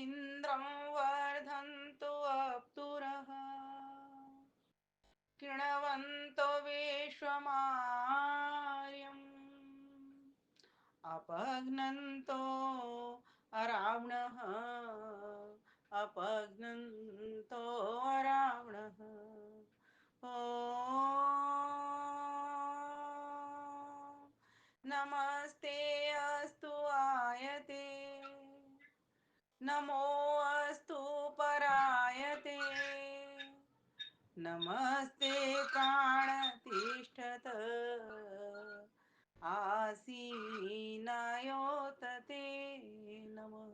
इन्द्रं वर्धन्तु अप्तुरः कृणवन्तो विश्वमार्यम् अपघ्नन्तो अरावणः अपघ्नन्तो अरावणः ॐ नमस्ते अस्तु आयते नमो अस्तु परायते नमस्ते प्राणतिष्ठत आसीनायोतते नमः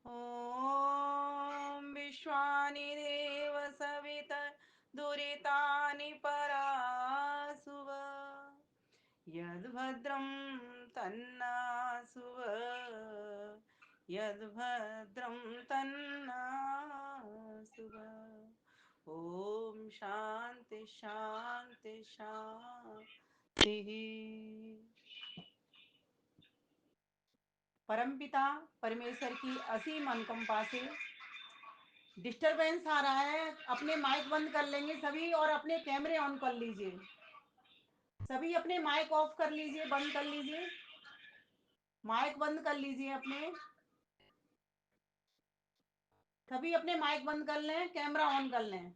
ॐ विश्वानि देव सवित दुरितानि परासुव यद्भद्रं तन्नासुव यद्भद्रं तन्नासुव ओम शांति शांति शांति। परमपिता परमेश्वर की असीम अनुकंपा से डिस्टरबेंस आ रहा है, अपने माइक बंद कर लेंगे सभी और अपने कैमरे ऑन कर लीजिए। सभी अपने माइक ऑफ कर लीजिए, बंद कर लीजिए, माइक बंद कर लीजिए अपने। सभी अपने माइक बंद कर लें, कैमरा ऑन कर लें।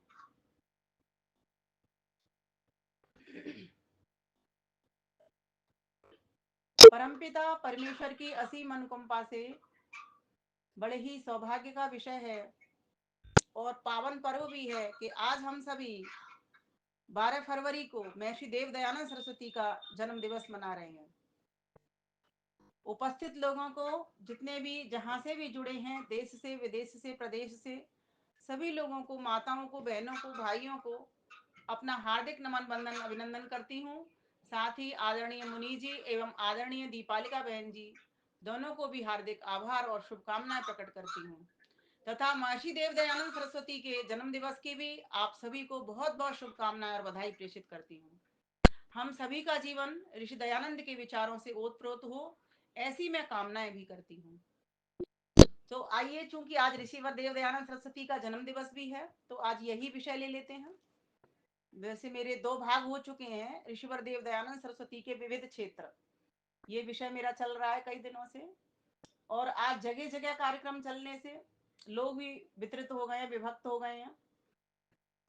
परमपिता परमेश्वर की असीम अनुकंपा से बड़े ही सौभाग्य का विषय है और पावन पर्व भी है कि आज हम सभी 12 फरवरी को महर्षि देव दयानंद सरस्वती का जन्म दिवस मना रहे हैं। उपस्थित लोगों को, जितने भी जहां से भी जुड़े हैं, देश से, विदेश से, प्रदेश से, सभी लोगों को, माताओं को, बहनों को, भाइयों को अपना हार्दिक नमन बंदन अभिनंदन करती हूँ। साथ ही आदरणीय मुनि जी एवं आदरणीय दीपालिका बहन जी दोनों को भी हार्दिक आभार और शुभकामनाएं प्रकट करती हूँ तथा महर्षि देव दयानंद सरस्वती के जन्म दिवस की भी आप सभी को बहुत बहुत शुभकामनाएं और बधाई प्रेषित करती हूँ। हम सभी का जीवन ऋषि दयानंद के विचारों से ओतप्रोत हो, ऐसी मैं कामनाएं भी करती हूँ। तो आइए, चूंकि आज ऋषिवर देव दयानंद सरस्वती का जन्म दिवस भी है, तो आज यही विषय ले लेते हैं। वैसे मेरे 2 भाग हो चुके हैं, ऋषिवर देव दयानंद सरस्वती के विविध क्षेत्र, ये विषय मेरा चल रहा है कई दिनों से। और आज जगह जगह कार्यक्रम चलने से लोग भी वितरित हो गए हैं, विभक्त हो गए हैं।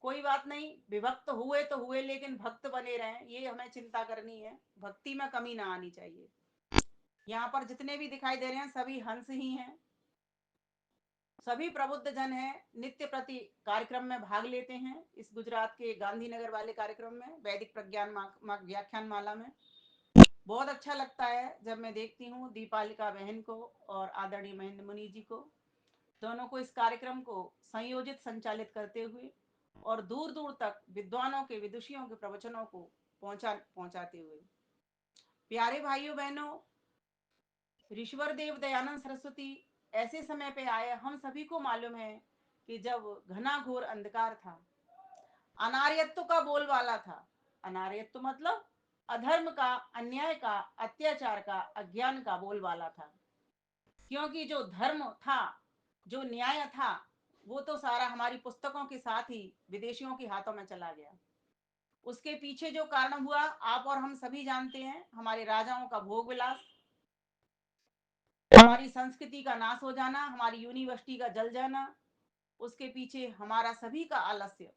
कोई बात नहीं, विभक्त हुए तो हुए, लेकिन भक्त बने रहें, ये हमें चिंता करनी है। भक्ति में कमी ना आनी चाहिए। यहाँ पर जितने भी दिखाई दे रहे हैं सभी हंस ही हैं, सभी प्रबुद्ध जन हैं, नित्य प्रति कार्यक्रम में भाग लेते हैं। इस गुजरात के गांधीनगर वाले कार्यक्रम में, वैदिक प्रज्ञान व्याख्यान माला में बहुत अच्छा लगता है जब मैं देखती हूँ दीपालिका बहन को और आदरणीय महेंद्र मुनि जी को, दोनों को इस कार्यक्रम को संयोजित संचालित करते हुए और दूर दूर तक विद्वानों के, विदुषियों के प्रवचनों को पहुंचाते हुए। प्यारे भाइयों बहनों, ऋषिवर देव दयानंद सरस्वती ऐसे समय पे आए, हम सभी को मालूम है कि जब घना घोर अंधकार था, अनार्यत्व का बोलबाला था। अनार्यत्व मतलब अधर्म का, अन्याय का, अत्याचार का, अज्ञान का बोलबाला था। क्योंकि जो धर्म था, जो न्याय था, वो तो सारा हमारी पुस्तकों के साथ ही विदेशियों के हाथों में चला गया। उसके पीछे जो कारण हुआ आप और हम सभी जानते हैं। हमारे राजाओं का भोग विलास, हमारी संस्कृति का नाश हो जाना, हमारी यूनिवर्सिटी का जल जाना, उसके पीछे हमारा सभी का आलस्य।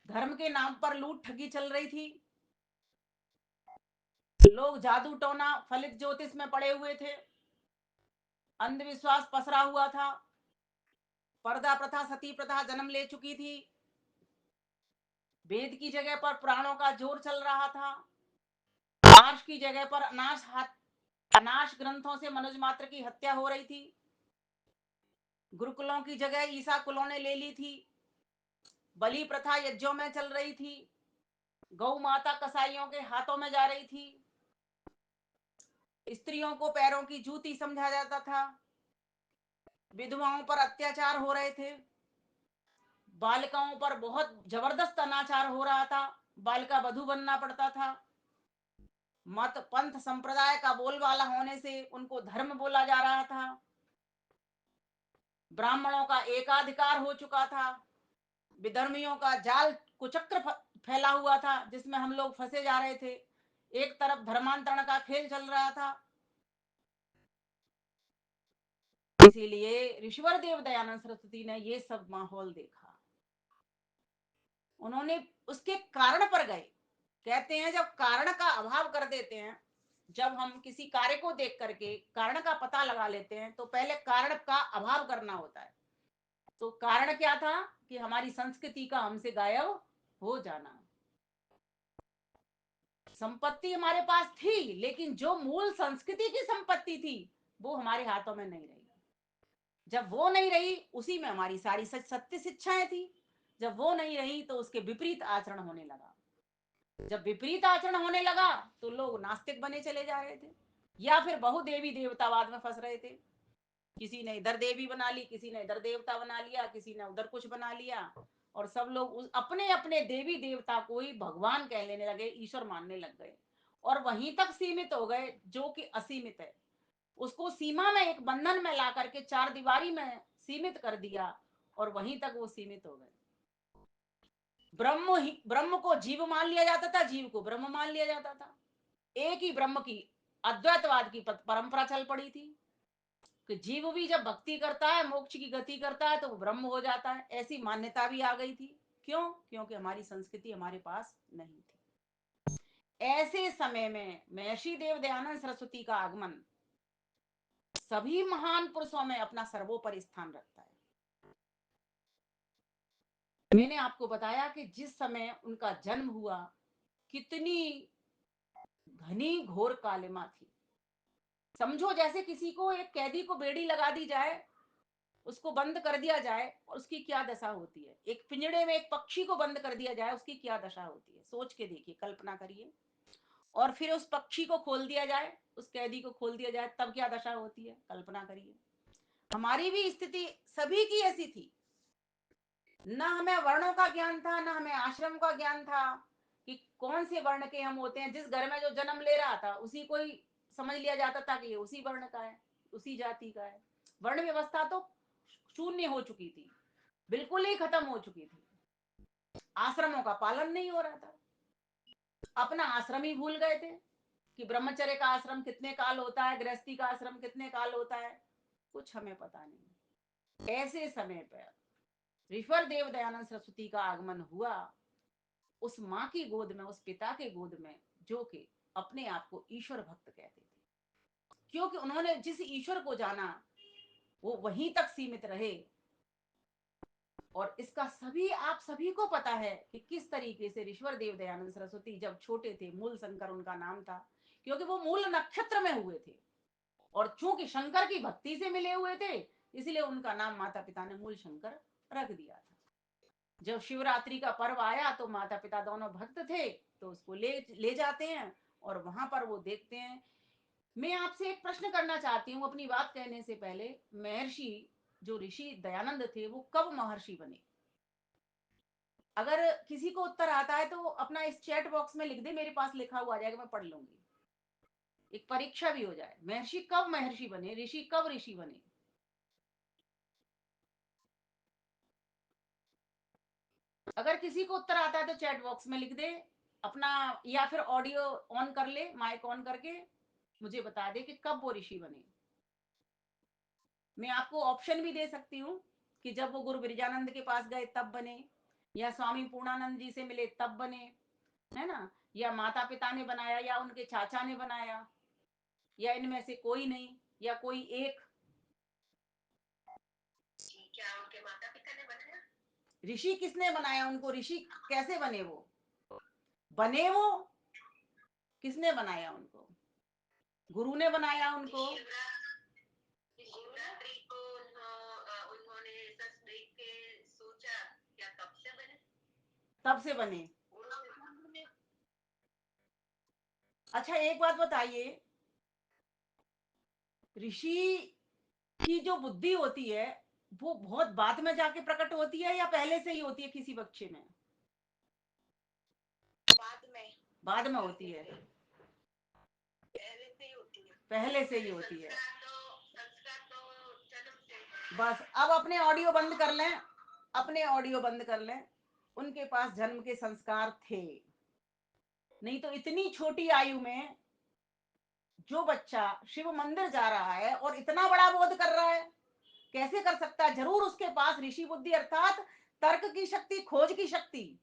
धर्म के नाम पर लूट ठगी चल रही थी, लोग जादू टोना फलित ज्योतिष में पड़े हुए थे, अंधविश्वास पसरा हुआ था, पर्दा प्रथा, सती प्रथा जन्म ले चुकी थी, वेद की जगह पर पुराणों का जोर चल रहा था, आर्ष की जगह पर अनाश ग्रंथों से मनुष्य मात्र की हत्या हो रही थी, गुरुकुलों की जगह ईसा कुलों ने ले ली थी, बलि प्रथा यज्ञों में चल रही थी, गौ माता कसाईयों के हाथों में जा रही थी, स्त्रियों को पैरों की जूती समझा जाता था, विधवाओं पर अत्याचार हो रहे थे, बालिकाओं पर बहुत जबरदस्त अनाचार हो रहा था, बालिका वधू बनना पड़ता था। मत पंथ संप्रदाय का बोलबाला होने से उनको धर्म बोला जा रहा था। ब्राह्मणों का एकाधिकार हो चुका था। विधर्मियों का जाल कुचक्र फैला हुआ था जिसमें हम लोग फंसे जा रहे थे। एक तरफ धर्मांतरण का खेल चल रहा था। इसीलिए ऋषिवर देव दयानंद सरस्वती ने ये सब माहौल देखा। उन्होंने उसके कारण पर गए। कहते हैं जब कारण का अभाव कर देते हैं, जब हम किसी कार्य को देख करके कारण का पता लगा लेते हैं तो पहले कारण का अभाव करना होता है। तो कारण क्या था कि हमारी संस्कृति का हमसे गायब हो जाना। संपत्ति हमारे पास थी लेकिन जो मूल संस्कृति की संपत्ति थी वो हमारे हाथों में नहीं रही। जब वो नहीं रही उसी में हमारी सारी सत्य शिक्षाएं थी। जब वो नहीं रही तो उसके विपरीत आचरण होने लगा। जब विपरीत आचरण होने लगा तो लोग नास्तिक बने चले जा रहे थे या फिर बहुदेवी देवतावाद में फंस रहे थे। किसी ने इधर देवी बना ली, किसी ने इधर देवता बना लिया, किसी ने उधर कुछ बना लिया और सब लोग अपने अपने देवी देवता को ही भगवान कह लेने लगे, ईश्वर मानने लग गए और वहीं तक सीमित हो गए जो कि असीमित है। उसको सीमा में एक बंधन में ला करके चार दीवारी में सीमित कर दिया और वहीं तक वो सीमित हो गए। ब्रह्म को जीव मान लिया जाता था, जीव को ब्रह्म मान लिया जाता था। एक ही ब्रह्म की अद्वैतवाद की परंपरा चल पड़ी थी कि जीव भी जब भक्ति करता है, मोक्ष की गति करता है तो वो ब्रह्म हो जाता है। ऐसी मान्यता भी आ गई थी। क्यों? क्योंकि हमारी संस्कृति हमारे पास नहीं थी। ऐसे समय में महर्षि देव दयानंद सरस्वती का आगमन सभी महान पुरुषों में अपना सर्वोपरि स्थान रखता है। मैंने आपको बताया कि जिस समय उनका जन्म हुआ कितनी घनी घोर कालिमा थी। समझो जैसे किसी को, एक कैदी को बेड़ी लगा दी जाए, उसको बंद कर दिया जाए और उसकी क्या दशा होती है। एक पिंजड़े में एक पक्षी को बंद कर दिया जाए, उसकी क्या दशा होती है, सोच के देखिए, कल्पना करिए। और फिर उस पक्षी को खोल दिया जाए, उस कैदी को खोल दिया जाए, तब क्या दशा होती है, कल्पना करिए। हमारी भी स्थिति सभी की ऐसी थी। न हमें वर्णों का ज्ञान था, न हमें आश्रम का ज्ञान था कि कौन से वर्ण के हम होते हैं। जिस घर में जो जन्म ले रहा था उसी को ही समझ लिया जाता था कि ये उसी वर्ण का है, उसी जाति का है। वर्ण व्यवस्था तो शून्य हो चुकी थी, बिल्कुल ही खत्म हो चुकी थी। आश्रमों का पालन नहीं हो रहा था। अपना आश्रम ही भूल गए थे कि ब्रह्मचर्य का आश्रम कितने काल होता है, गृहस्थी का आश्रम कितने काल होता है, कुछ हमें पता नहीं। ऐसे समय पर ऋषिवर देव दयानंद सरस्वती का आगमन हुआ उस माँ की गोद में, उस पिता के गोद में, जो कि अपने आप को ईश्वर भक्त कहते थे। क्योंकि उन्होंने जिस ईश्वर को जाना वो वहीं तक सीमित रहे। और इसका सभी आप सभी को पता है कि किस तरीके से ऋषिवर देव दयानंद सरस्वती जब छोटे थे, मूल शंकर उनका नाम था, क्योंकि वो मूल नक्षत्र में हुए थे और चूंकि शंकर की भक्ति से मिले हुए थे इसलिए उनका नाम माता पिता ने मूल शंकर रख दिया था। जब शिवरात्रि का पर्व आया तो माता पिता दोनों भक्त थे तो उसको ले जाते हैं और वहां पर वो देखते हैं। मैं आपसे एक प्रश्न करना चाहती हूँ अपनी बात कहने से पहले। महर्षि जो ऋषि दयानंद थे वो कब महर्षि बने? अगर किसी को उत्तर आता है तो अपना इस चैट बॉक्स में लिख दे, मेरे पास लिखा हुआ आ जाएगा, मैं पढ़ लूंगी। एक परीक्षा भी हो जाए, महर्षि कब महर्षि बने, ऋषि कब ऋषि बने। अगर किसी को उत्तर आता है तो चैट बॉक्स में लिख दे अपना, या फिर ऑडियो ऑन कर ले, माइक ऑन करके मुझे बता दे कि कब वो ऋषि बने। मैं आपको ऑप्शन भी दे सकती हूँ कि जब वो गुरु बिरजानंद के पास गए तब बने, या स्वामी पूर्णानंद जी से मिले तब बने, है ना, या माता पिता ने बनाया, या उनके चाचा ने बनाया, या इनमें से कोई नहीं, या कोई एक। क्या उनके माता पिता ने बनाया? ऋषि किसने बनाया उनको, ऋषि कैसे बने, वो बने, वो किसने बनाया उनको? गुरु ने बनाया उनको। शिवरात्रि को उन्होंने सच देख के सोचा, क्या तब से बने? तब से बने। अच्छा एक बात बताइए, ऋषि की जो बुद्धि होती है वो बहुत बाद में जाके प्रकट होती है या पहले से ही होती है किसी बच्चे में? बाद में। बाद में होती है। पहले से ही होती है। बस अब अपने ऑडियो बंद कर लें, अपने ऑडियो बंद कर लें। उनके पास जन्म के संस्कार थे, नहीं तो इतनी छोटी आयु में जो बच्चा शिव मंदिर जा रहा है और इतना बड़ा बोध कर रहा है, कैसे कर सकता है? जरूर उसके पास ऋषि बुद्धि अर्थात तर्क की शक्ति, खोज की शक्ति।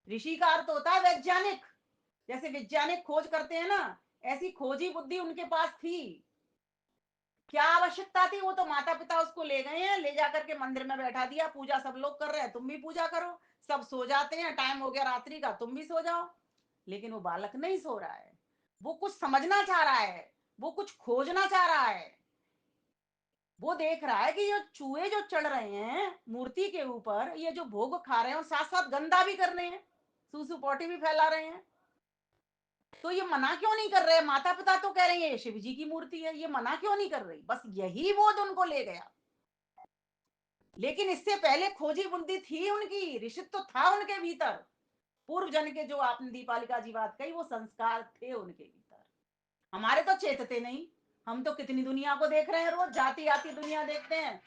ऋषि का अर्थ होता है वैज्ञानिक, जैसे वैज्ञानिक खोज करते हैं ना, ऐसी खोजी बुद्धि उनके पास थी। क्या आवश्यकता थी? वो तो माता पिता उसको ले गए हैं, ले जाकर के मंदिर में बैठा दिया, पूजा सब लोग कर रहे हैं, तुम भी पूजा करो। सब सो जाते हैं, टाइम हो गया रात्रि का, तुम भी सो जाओ। लेकिन वो बालक नहीं सो रहा है, वो कुछ समझना चाह रहा है, वो कुछ खोजना चाह रहा है। वो देख रहा है कि ये चूहे जो चढ़ रहे हैं मूर्ति के ऊपर, ये जो भोग खा रहे हैं और साथ साथ गंदा भी कर रहे हैं, सूसू पोटी भी फैला रहे हैं, तो ये मना क्यों नहीं कर रहे? माता पिता तो कह रहे हैं ये शिव जी की मूर्ति है, ये मना क्यों नहीं कर रही? बस यही बोध उनको ले गया। लेकिन इससे पहले खोजी बुद्धि थी उनकी, ऋषित्व तो था उनके भीतर। पूर्व जन के जो आपने दीपालिका जी बात कही, वो संस्कार थे उनके भीतर। हमारे तो चेतते नहीं। हम तो कितनी दुनिया को देख रहे हैं, रोज जाती आती दुनिया देखते हैं,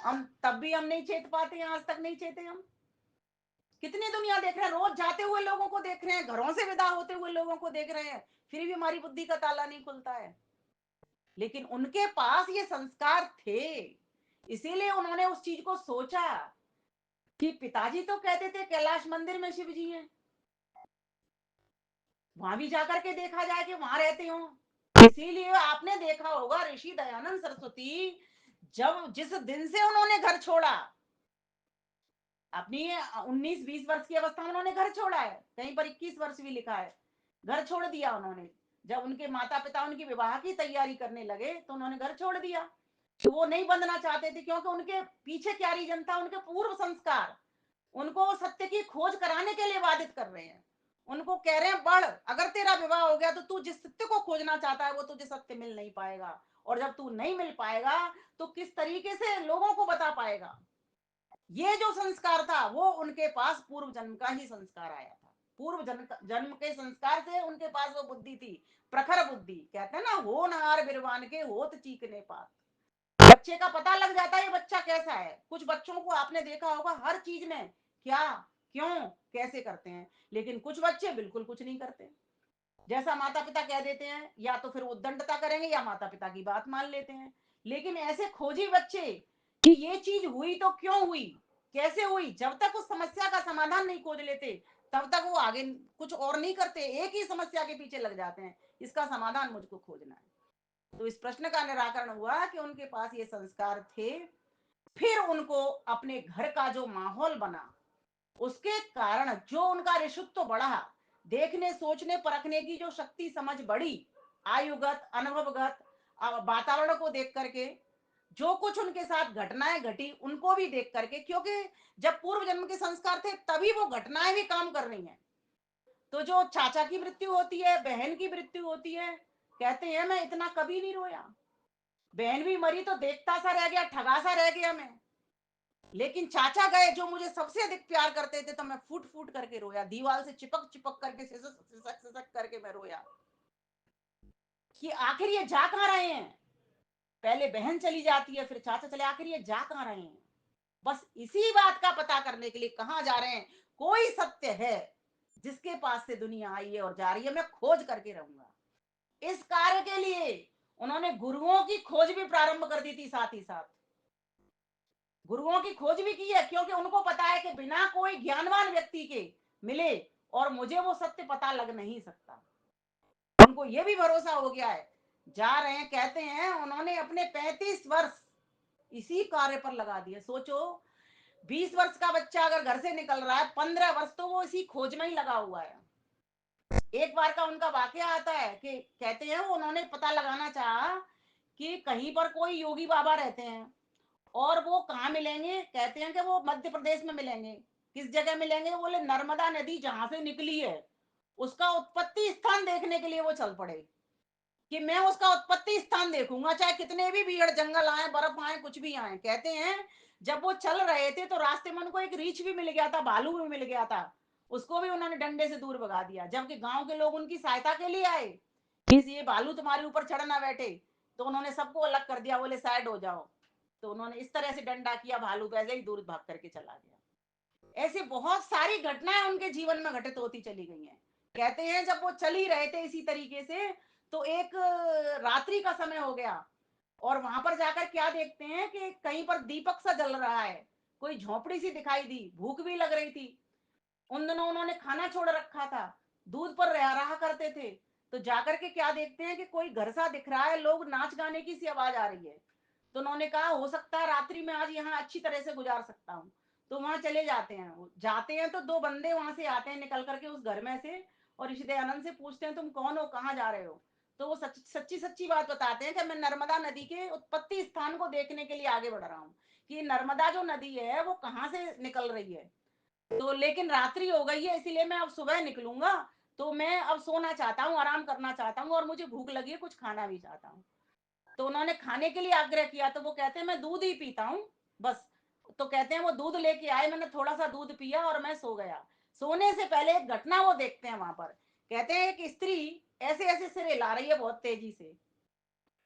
हम तब भी हम नहीं चेत पाते हैं, आज तक नहीं चेते हम। कितनी दुनिया देख रहे हैं, रोज जाते हुए लोगों को देख रहे हैं, घरों से विदा होते हुए लोगों को देख रहे हैं, फिर भी हमारी बुद्धि का ताला नहीं खुलता है। लेकिन उनके पास ये संस्कार थे, इसीलिए उन्होंने उस चीज को सोचा कि पिताजी तो कहते थे कैलाश मंदिर में शिव जी हैं, वहां भी जाकर के देखा जाए कि वहां रहते हो। इसीलिए आपने देखा होगा ऋषि दयानंद सरस्वती जब जिस दिन से उन्होंने घर छोड़ा, अपनी 19-20 वर्ष की अवस्था में उन्होंने घर छोड़ा है, कहीं पर 21 वर्ष भी लिखा है, घर छोड़ दिया उन्होंने। जब उनके माता पिता उनकी विवाह की तैयारी करने लगे तो उन्होंने घर छोड़ दिया। तो वो नहीं बंधना चाहते थे, क्योंकि उनके पीछे क्या रीजन था, उनके पूर्व संस्कार उनको सत्य की खोज कराने के लिए बाधित कर रहे हैं। उनको कह रहे हैं बढ़, अगर तेरा विवाह हो गया तो तू जिस सत्य को खोजना चाहता है वो तुझे सत्य मिल नहीं पाएगा, और जब तू नहीं मिल पाएगा तो किस तरीके से लोगों को बता पाएगा। ये जो संस्कार था वो उनके पास पूर्व जन्म का ही संस्कार आया था। पूर्व जन्म के संस्कार से उनके पास वो बुद्धि थी, प्रखर बुद्धि। कहते हैं ना, हो नहार बिरवान के होत चीकने पात। बच्चे का पता लग जाता है ये बच्चा कैसा है। कुछ बच्चों को आपने देखा होगा हर चीज में क्या, क्यों, कैसे करते हैं, लेकिन कुछ बच्चे बिल्कुल कुछ नहीं करते। जैसा माता पिता कह देते हैं, या तो फिर उद्दंडता करेंगे या माता पिता की बात मान लेते हैं। लेकिन ऐसे खोजी बच्चे कि ये चीज हुई तो क्यों हुई, कैसे हुई, जब तक उस समस्या का समाधान नहीं खोज लेते तब तक वो आगे कुछ और नहीं करते, एक ही समस्या के पीछे लग जाते हैं, इसका समाधान मुझको खोजना है। तो इस प्रश्न का निराकरण हुआ कि उनके पास ये संस्कार थे। फिर उनको अपने घर का जो माहौल बना, उसके कारण जो उनका ऋषित्व बढ़ा, देखने सोचने परखने की जो शक्ति समझ बढ़ी, आयुगत अनुभवगत वातावरण को देख करके, जो कुछ उनके साथ घटनाएं घटी उनको भी देख करके, क्योंकि जब पूर्व जन्म के संस्कार थे तभी वो घटनाएं भी काम कर रही हैं। तो जो चाचा की मृत्यु होती है, बहन की मृत्यु होती है, कहते हैं मैं इतना कभी नहीं रोया, बहन भी मरी तो देखता सा रह गया, ठगा सा रह गया मैं, लेकिन चाचा गए जो मुझे सबसे अधिक प्यार करते थे तो मैं फूट फूट करके रोया, दीवार से चिपक चिपक करके, सिसक सिसक सिसक करके मैं रोया कि आखिर ये जा कहां रहे हैं। पहले बहन चली जाती है, फिर चाचा चले, आखिर ये जा कहां रहे हैं। बस इसी बात का पता करने के लिए कहां जा रहे हैं, कोई सत्य है जिसके पास से दुनिया आई है और जा रही है, मैं खोज करके रहूंगा। इस कार्य के लिए उन्होंने गुरुओं की खोज भी प्रारंभ कर दी थी, साथ ही साथ गुरुओं की खोज भी की है, क्योंकि उनको पता है कि बिना कोई ज्ञानवान व्यक्ति के मिले और मुझे वो सत्य पता लग नहीं सकता। उनको ये भी भरोसा हो गया है, जा रहे हैं, कहते हैं उन्होंने अपने 35 वर्ष इसी कार्य पर लगा दिए। सोचो, 20 वर्ष का बच्चा अगर घर से निकल रहा है, 15 वर्ष तो वो इसी खोज में ही लगा हुआ है। एक बार का उनका वाकया आता है कि कहते हैं वो उन्होंने पता लगाना चाहा कि कहीं पर कोई योगी बाबा रहते हैं और वो कहाँ मिलेंगे, कहते हैं कि वो मध्य प्रदेश में मिलेंगे। किस जगह मिलेंगे? बोले नर्मदा नदी जहां से निकली है उसका उत्पत्ति स्थान देखने के लिए वो चल पड़े, कि मैं उसका उत्पत्ति स्थान देखूंगा, चाहे कितने भी भीड़ जंगल आए, बर्फ आए, कुछ भी आए। कहते हैं जब वो चल रहे थे तो रास्ते में उनको एक रीछ भी मिल गया था, भालू भी मिल गया था, उसको भी उन्होंने डंडे से दूर भगा दिया, जबकि गांव के लोग उनकी सहायता के लिए आए ये भालू तुम्हारे ऊपर चढ़ ना बैठे। तो उन्होंने सबको अलग कर दिया, बोले साइड हो जाओ। तो उन्होंने इस तरह से डंडा किया, भालू वैसे ही दूर भाग करके चला गया। ऐसे बहुत सारी घटनाएं उनके जीवन में घटित होती चली गई हैं। कहते हैं जब वो चल ही रहे थे इसी तरीके से, तो एक रात्रि का समय हो गया, और वहां पर जाकर क्या देखते हैं कि कहीं पर दीपक सा जल रहा है, कोई झोपड़ी सी दिखाई दी, भूख भी लग रही थी। उन दिनों उन्होंने खाना छोड़ रखा था, दूध पर रह रहा करते थे। तो जाकर के क्या देखते हैं कि कोई घर सा दिख रहा है, लोग नाच गाने की सी आवाज आ रही है। तो उन्होंने कहा हो सकता है रात्रि में आज यहाँ अच्छी तरह से गुजार सकता हूँ। तो वहां चले जाते हैं। जाते हैं तो दो बंदे वहां से आते हैं निकल करके उस घर में से, और ऋषि दयानंद से पूछते हैं तुम कौन हो, कहाँ जा रहे हो। तो वो सच्ची सच्ची बात बताते हैं कि मैं नर्मदा नदी के उत्पत्ति स्थान को देखने के लिए आगे बढ़ रहा हूँ, कि नर्मदा जो नदी है वो कहाँ से निकल रही है। तो लेकिन रात्रि हो गई है, इसीलिए मैं अब सुबह निकलूंगा। तो मैं अब सोना चाहता हूँ, आराम करना चाहता हूँ, और मुझे भूख लगी है, कुछ खाना भी चाहता हूँ। तो उन्होंने खाने के लिए आग्रह किया, तो वो कहते हैं मैं दूध ही पीता हूँ बस। तो कहते हैं वो दूध लेके आए, मैंने थोड़ा सा दूध पिया और मैं सो गया। सोने से पहले एक घटना वो देखते हैं वहां पर। कहते हैं एक स्त्री ऐसे ऐसे सिर हिला रही है, बहुत तेजी से,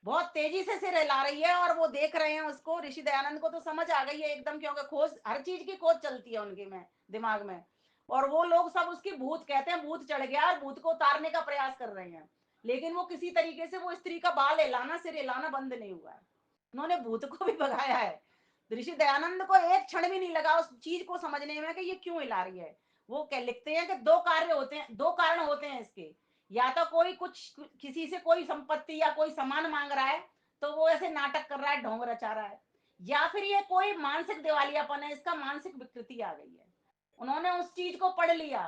बहुत तेजी से सिर हिला रही है, और वो देख रहे हैं उसको। ऋषि दयानंद को तो समझ आ गई है एकदम, क्योंकि खोज, हर चीज की खोज चलती है उनके में, दिमाग में। और वो लोग सब उसकी भूत कहते हैं, भूत चढ़ गया, और भूत को उतारने का प्रयास कर रहे हैं। लेकिन वो किसी तरीके से वो स्त्री का बाल हिलाना, सिर हिलाना बंद नहीं हुआ है। उन्होंने भूत को भी भगाया है। ऋषि दयानंद को एक क्षण भी नहीं लगा उस चीज को समझने में कि ये क्यों हिला रही है। वो क्या लिखते हैं कि दो कार्य होते हैं, दो कारण होते हैं इसके। या तो कोई कुछ किसी से कोई संपत्ति या कोई सामान मांग रहा है, तो वो ऐसे नाटक कर रहा है, ढोंग रचा रहा है। या फिर ये कोई मानसिक दिवालियापन है, इसका मानसिक विकृति आ गई है। उन्होंने उस चीज को पढ़ लिया।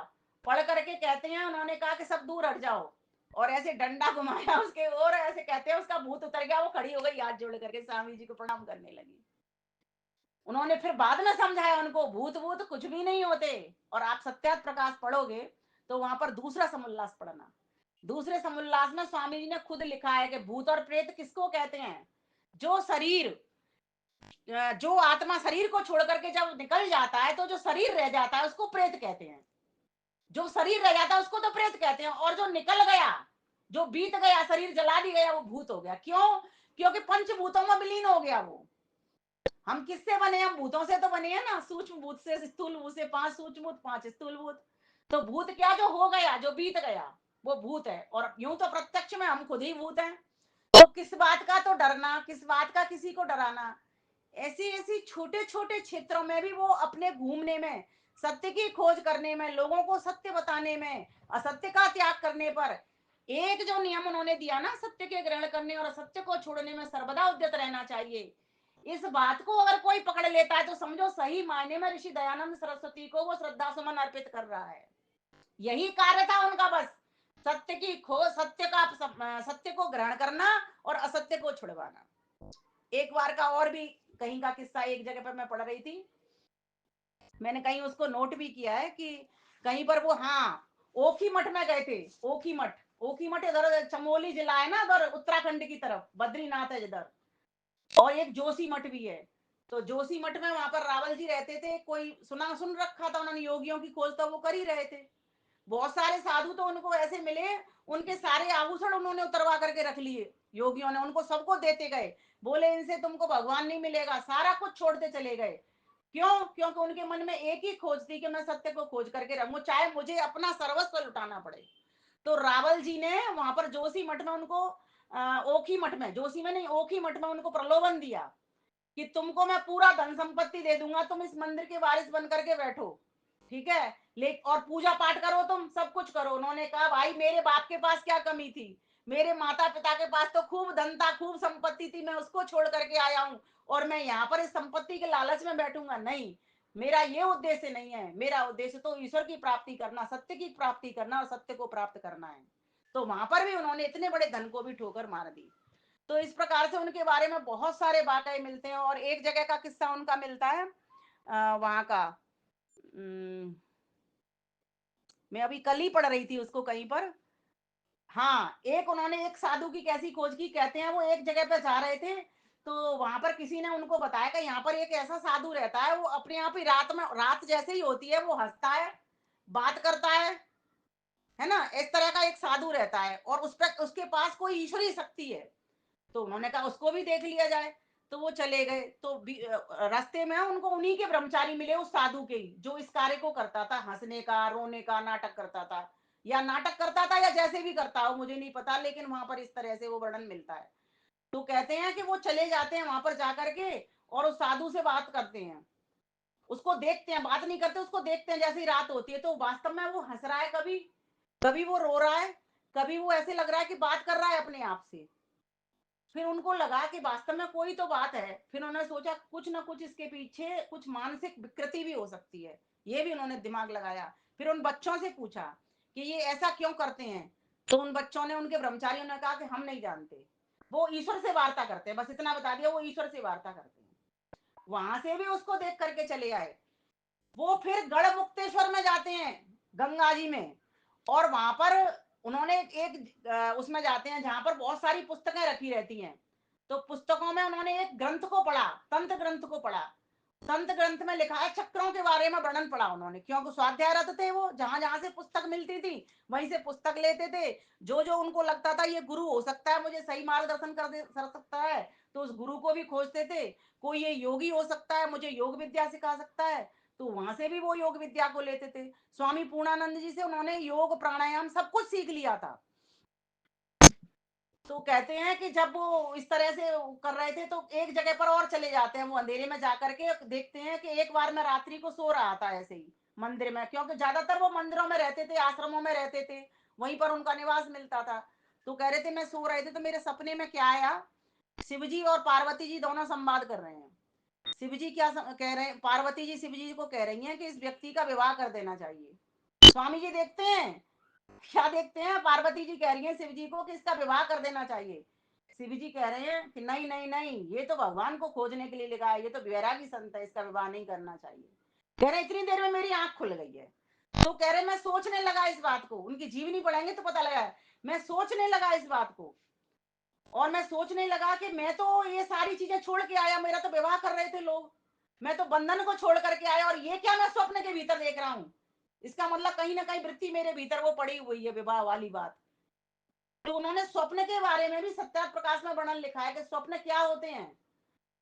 पढ़ करके कहते हैं, उन्होंने कहा कि सब दूर हट जाओ, और ऐसे डंडा घुमाया उसके, और ऐसे कहते हैं उसका भूत उतर गया। वो खड़ी हो गई हाथ जोड़ करके, स्वामी जी को प्रणाम करने लगी। उन्होंने फिर बाद में समझाया उनको, भूत भूत कुछ भी नहीं होते। और आप सत्यात प्रकाश पढ़ोगे तो वहां पर दूसरा समुल्लास पढ़ना। दूसरे समुल्लास में स्वामी जी ने खुद लिखा है कि भूत और प्रेत किसको कहते हैं, जो शरीर, जो आत्मा शरीर को छोड़ करके जब निकल जाता है, तो जो शरीर रह जाता है उसको प्रेत कहते हैं। जो शरीर रह जाता है उसको तो प्रेत कहते हैं, और जो निकल गया, जो बीत गया, शरीर जला दी गया, वो भूत हो गया। क्यों? क्योंकि पंचभूतों में विलीन हो गया वो। हम किससे बने? हम भूतों से तो बने हैं ना, सूक्ष्म भूत से, स्थूल भूत से, 5 सूक्ष्म भूत, 5 स्थूल भूत। तो भूत क्या, जो हो गया, जो बीत गया, वो भूत है। और यूं तो प्रत्यक्ष में हम खुद ही भूत हैं। तो किस बात का तो डरना, किस बात का किसी को डराना। ऐसी ऐसी छोटे छोटे क्षेत्रों में भी वो अपने घूमने में, सत्य की खोज करने में, लोगों को सत्य बताने में, असत्य का त्याग करने पर, एक जो नियम उन्होंने दिया ना, सत्य के ग्रहण करने और असत्य को छोड़ने में सर्वदा उद्यत रहना चाहिए। इस बात को अगर कोई पकड़ लेता है तो समझो सही मायने में ऋषि दयानंद सरस्वती को वो श्रद्धा सुमन अर्पित कर रहा है। यही कार्य था उनका बस। सत्य की खोज, सत्य का, सत्य को ग्रहण करना और असत्य को छुड़वाना। एक बार का और भी कहीं का किस्सा एक जगह पर मैं पढ़ रही थी, मैंने कहीं उसको नोट भी किया है कि कहीं पर वो, हाँ, ओखी मठ में गए थे। ओखी मठ, ओखी मठ इधर चमोली जिला है ना, उधर उत्तराखंड की तरफ, बद्रीनाथ है इधर। और एक जोशी मठ भी है। तो जोशी मठ में वहां पर रावल जी रहते थे। कोई सुना, सुन रखा था उन्होंने, योगियों की खोज तो वो कर ही रहे थे। बहुत सारे साधु तो उनको ऐसे मिले, उनके सारे आभूषण उन्होंने उतरवा करके रख लिए। योगियों ने उनको सबको देते गए, बोले इनसे तुमको भगवान नहीं मिलेगा, सारा कुछ छोड़ते चले गए। क्यों? क्योंकि उनके मन में एक ही खोज थी कि मैं सत्य को खोज करके रहूं, चाहे मुझे अपना सर्वस्व लुटाना पड़े। तो रावल जी ने वहां पर जोशी मठ में उनको, ओखी मठ में, जोशी में नहीं, ओखी मठ में उनको प्रलोभन दिया कि तुमको मैं पूरा धन संपत्ति दे दूंगा, तुम इस मंदिर के वारिस बन करके बैठो, ठीक है, ले, और पूजा पाठ करो, तुम सब कुछ करो। उन्होंने कहा भाई मेरे बाप के पास क्या कमी थी, मेरे माता पिता के पास तो खूब धन था, खूब संपत्ति थी, मैं उसको छोड़ करके आया हूं, और मैं यहाँ पर इस संपत्ति के लालच में बैठूंगा नहीं। मेरा ये उद्देश्य नहीं है, मेरा उद्देश्य तो ईश्वर की प्राप्ति करना, सत्य की प्राप्ति करना और सत्य को प्राप्त करना है। तो वहां पर भी उन्होंने इतने बड़े धन को भी ठोकर मार दी। तो इस प्रकार से उनके बारे में बहुत सारे वाकये मिलते हैं। और एक जगह का किस्सा उनका मिलता है, वहां का, मैं अभी कल ही पढ़ रही थी उसको कहीं पर। हाँ, एक उन्होंने एक साधु की कैसी खोज की, कहते हैं वो एक जगह पे जा रहे थे, तो वहां पर किसी ने उनको बताया कि यहाँ पर एक ऐसा साधु रहता है, वो अपने आप ही रात में, रात जैसे ही होती है वो हंसता है, बात करता है ना, इस तरह का एक साधु रहता है और उस पर उसके पास कोई ईश्वरीय शक्ति है। तो उन्होंने कहा उसको भी देख लिया जाए। तो वो चले गए, तो रास्ते में उनको उन्हीं के ब्रह्मचारी मिले, उस साधु के ही, जो इस कार्य को करता था, हंसने का, रोने का नाटक करता था, या नाटक करता था या जैसे भी करता हो मुझे नहीं पता, लेकिन वहां पर इस तरह से वो वर्णन मिलता है। तो कहते हैं कि वो चले जाते हैं वहां पर जाकर के और उस साधु से बात करते हैं, उसको देखते हैं, बात नहीं करते, उसको देखते हैं। जैसे ही रात होती है तो वास्तव में वो हंस रहा है, कभी कभी वो रो रहा है, कभी वो ऐसे लग रहा है कि बात कर रहा है अपने आप से। फिर उनको लगा कि वास्तव में कोई तो बात है। फिर उन्होंने सोचा कुछ ना कुछ इसके पीछे कुछ मानसिक विकृति भी हो सकती है, ये भी उन्होंने दिमाग लगाया। फिर उन बच्चों से पूछा कि ये ऐसा क्यों करते हैं। तो उन बच्चों ने, उनके ब्रह्मचारियों ने कहा कि हम नहीं जानते, वो ईश्वर से वार्ता करते हैं, बस इतना बता दिया, वो ईश्वर से वार्ता करते हैं। वहां से भी उसको देख करके चले आए। वो फिर गढ़ मुक्तेश्वर में जाते हैं, गंगा जी में, और वहां पर उन्होंने एक उसमें जाते हैं जहां पर बहुत सारी पुस्तकें रखी रहती हैं। तो पुस्तकों में उन्होंने एक ग्रंथ को पढ़ा, तंत्र ग्रंथ को पढ़ा। संत ग्रंथ में लिखा है, चक्रों के बारे में वर्णन पढ़ा उन्होंने, क्योंकि स्वाध्यायरत थे वो, जहां जहां से पुस्तक मिलती थी वहीं से पुस्तक लेते थे। जो जो उनको लगता था ये गुरु हो सकता है, मुझे सही मार्गदर्शन कर सकता है, तो उस गुरु को भी खोजते थे। कोई ये योगी हो सकता है, मुझे योग विद्या सिखा सकता है, तो वहां से भी वो योग विद्या को लेते थे। स्वामी पूर्णानंद जी से उन्होंने योग प्राणायाम सब कुछ सीख लिया था। तो कहते हैं कि जब वो इस तरह से कर रहे थे तो एक जगह पर और चले जाते हैं, वो अंधेरे में जाकर के देखते हैं कि एक बार मैं रात्रि को सो रहा था ऐसे ही मंदिर में, क्योंकि ज्यादातर वो मंदिरों में रहते थे, आश्रमों में रहते थे, वहीं पर उनका निवास मिलता था। तो कह रहे थे मैं सो रहे थे तो मेरे सपने में क्या आया, शिव जी और पार्वती जी दोनों संवाद कर रहे हैं। शिव जी क्या कह रहे हैं, पार्वती जी शिव जी को कह रही हैं कि इस व्यक्ति का विवाह कर देना चाहिए। स्वामी जी देखते हैं, क्या देखते हैं, पार्वती जी कह रही हैं शिव जी को कि इसका विवाह कर देना चाहिए। शिव जी कह रहे हैं कि नहीं नहीं नहीं, ये तो भगवान को खोजने के लिए लिखा है, ये तो वैरागी संत है, इसका विवाह नहीं करना चाहिए। कह रहे इतनी देर में मेरी आंख खुल गई है। तो कह रहे मैं सोचने लगा इस बात को, उनकी जीवनी पढ़ेंगे तो पता लगा, मैं सोचने लगा इस बात को, और मैं सोचने लगा कि मैं तो ये सारी चीजें छोड़ के आया, मेरा तो विवाह कर रहे थे लोग, मैं तो बंधन को छोड़ करके आया, और ये क्या मैं स्वप्न के भीतर देख रहा हूँ। इसका मतलब कहीं ना कहीं वृत्ति मेरे भीतर वो पड़ी हुई है, विवाह वाली बात। तो उन्होंने स्वप्न के बारे में भी सत्या प्रकाश में वर्णन लिखा है कि स्वप्न क्या होते हैं।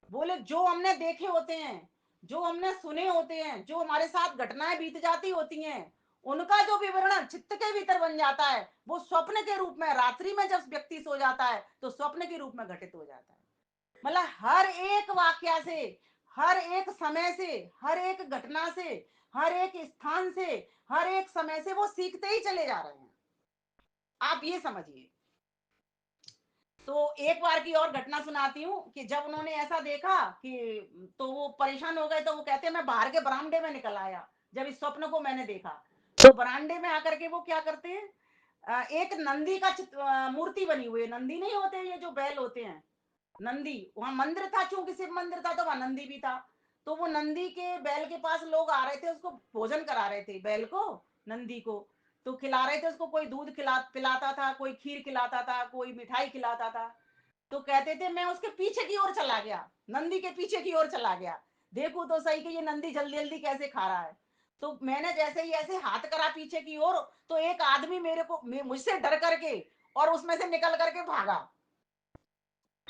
बोले जो हमने देखे होते हैं, जो हमने सुने होते हैं, जो हमारे साथ घटनाएं बीत जाती होती हैं, उनका जो विवरण चित्त के भीतर बन जाता है, वो स्वप्न के रूप में रात्रि में जब व्यक्ति सो जाता है तो स्वप्न के रूप में घटित हो जाता है। मतलब हर एक वाक्या से, हर एक समय से, हर एक घटना से, हर एक स्थान से, हर एक समय से वो सीखते ही चले जा रहे हैं, आप ये समझिए। तो एक बार की और घटना सुनाती हूँ कि जब उन्होंने ऐसा देखा कि तो वो परेशान हो गए, तो वो कहते हैं मैं बाहर के बरामदे में निकल आया जब इस स्वप्न को मैंने देखा। तो बरामदे में आकर के वो क्या करते हैं, एक नंदी का मूर्ति बनी हुई है, नंदी नहीं होते ये जो बैल होते हैं, नंदी, वहां मंदिर था, चूंकि शिव मंदिर था तो वहां नंदी भी था। तो वो नंदी के बैल के पास लोग आ रहे थे, उसको भोजन करा रहे थे, बैल को, नंदी को। तो खिला रहे थे उसको, कोई दूध पिलाता था, कोई खीर खिलाता था, कोई मिठाई खिलाता था। तो कहते थे मैं उसके पीछे की ओर चला गया, नंदी के पीछे की ओर चला गया, देखू तो सही कि ये नंदी जल्दी जल्दी कैसे खा रहा है। तो मैंने जैसे ही ऐसे हाथ करा पीछे की ओर, तो एक आदमी मेरे को मुझसे डर करके और उसमें से निकल करके भागा।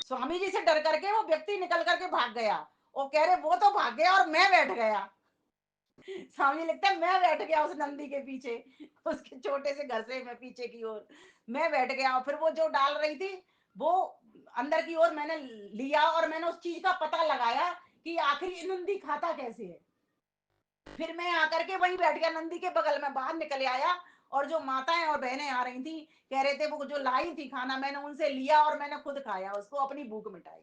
स्वामी जी से डर करके वो व्यक्ति निकल करके भाग गया, और कह रहे वो तो भाग गया और मैं बैठ गया। स्वामी जी लिखते हैं मैं बैठ गया उस नंदी के पीछे, उसके छोटे से घर से मैं पीछे की ओर मैं बैठ गया, और फिर वो जो डाल रही थी वो अंदर की ओर मैंने लिया, और मैंने उस चीज का पता लगाया कि आखिर ये नंदी खाता कैसे है। फिर मैं आकर के वहीं बैठ गया नंदी के बगल में, बाहर निकल आया, और जो माताएं और बहनें आ रही थी, कह रहे थे वो जो लाई थी खाना, मैंने उनसे लिया और मैंने खुद खाया, उसको अपनी भूख मिटाई।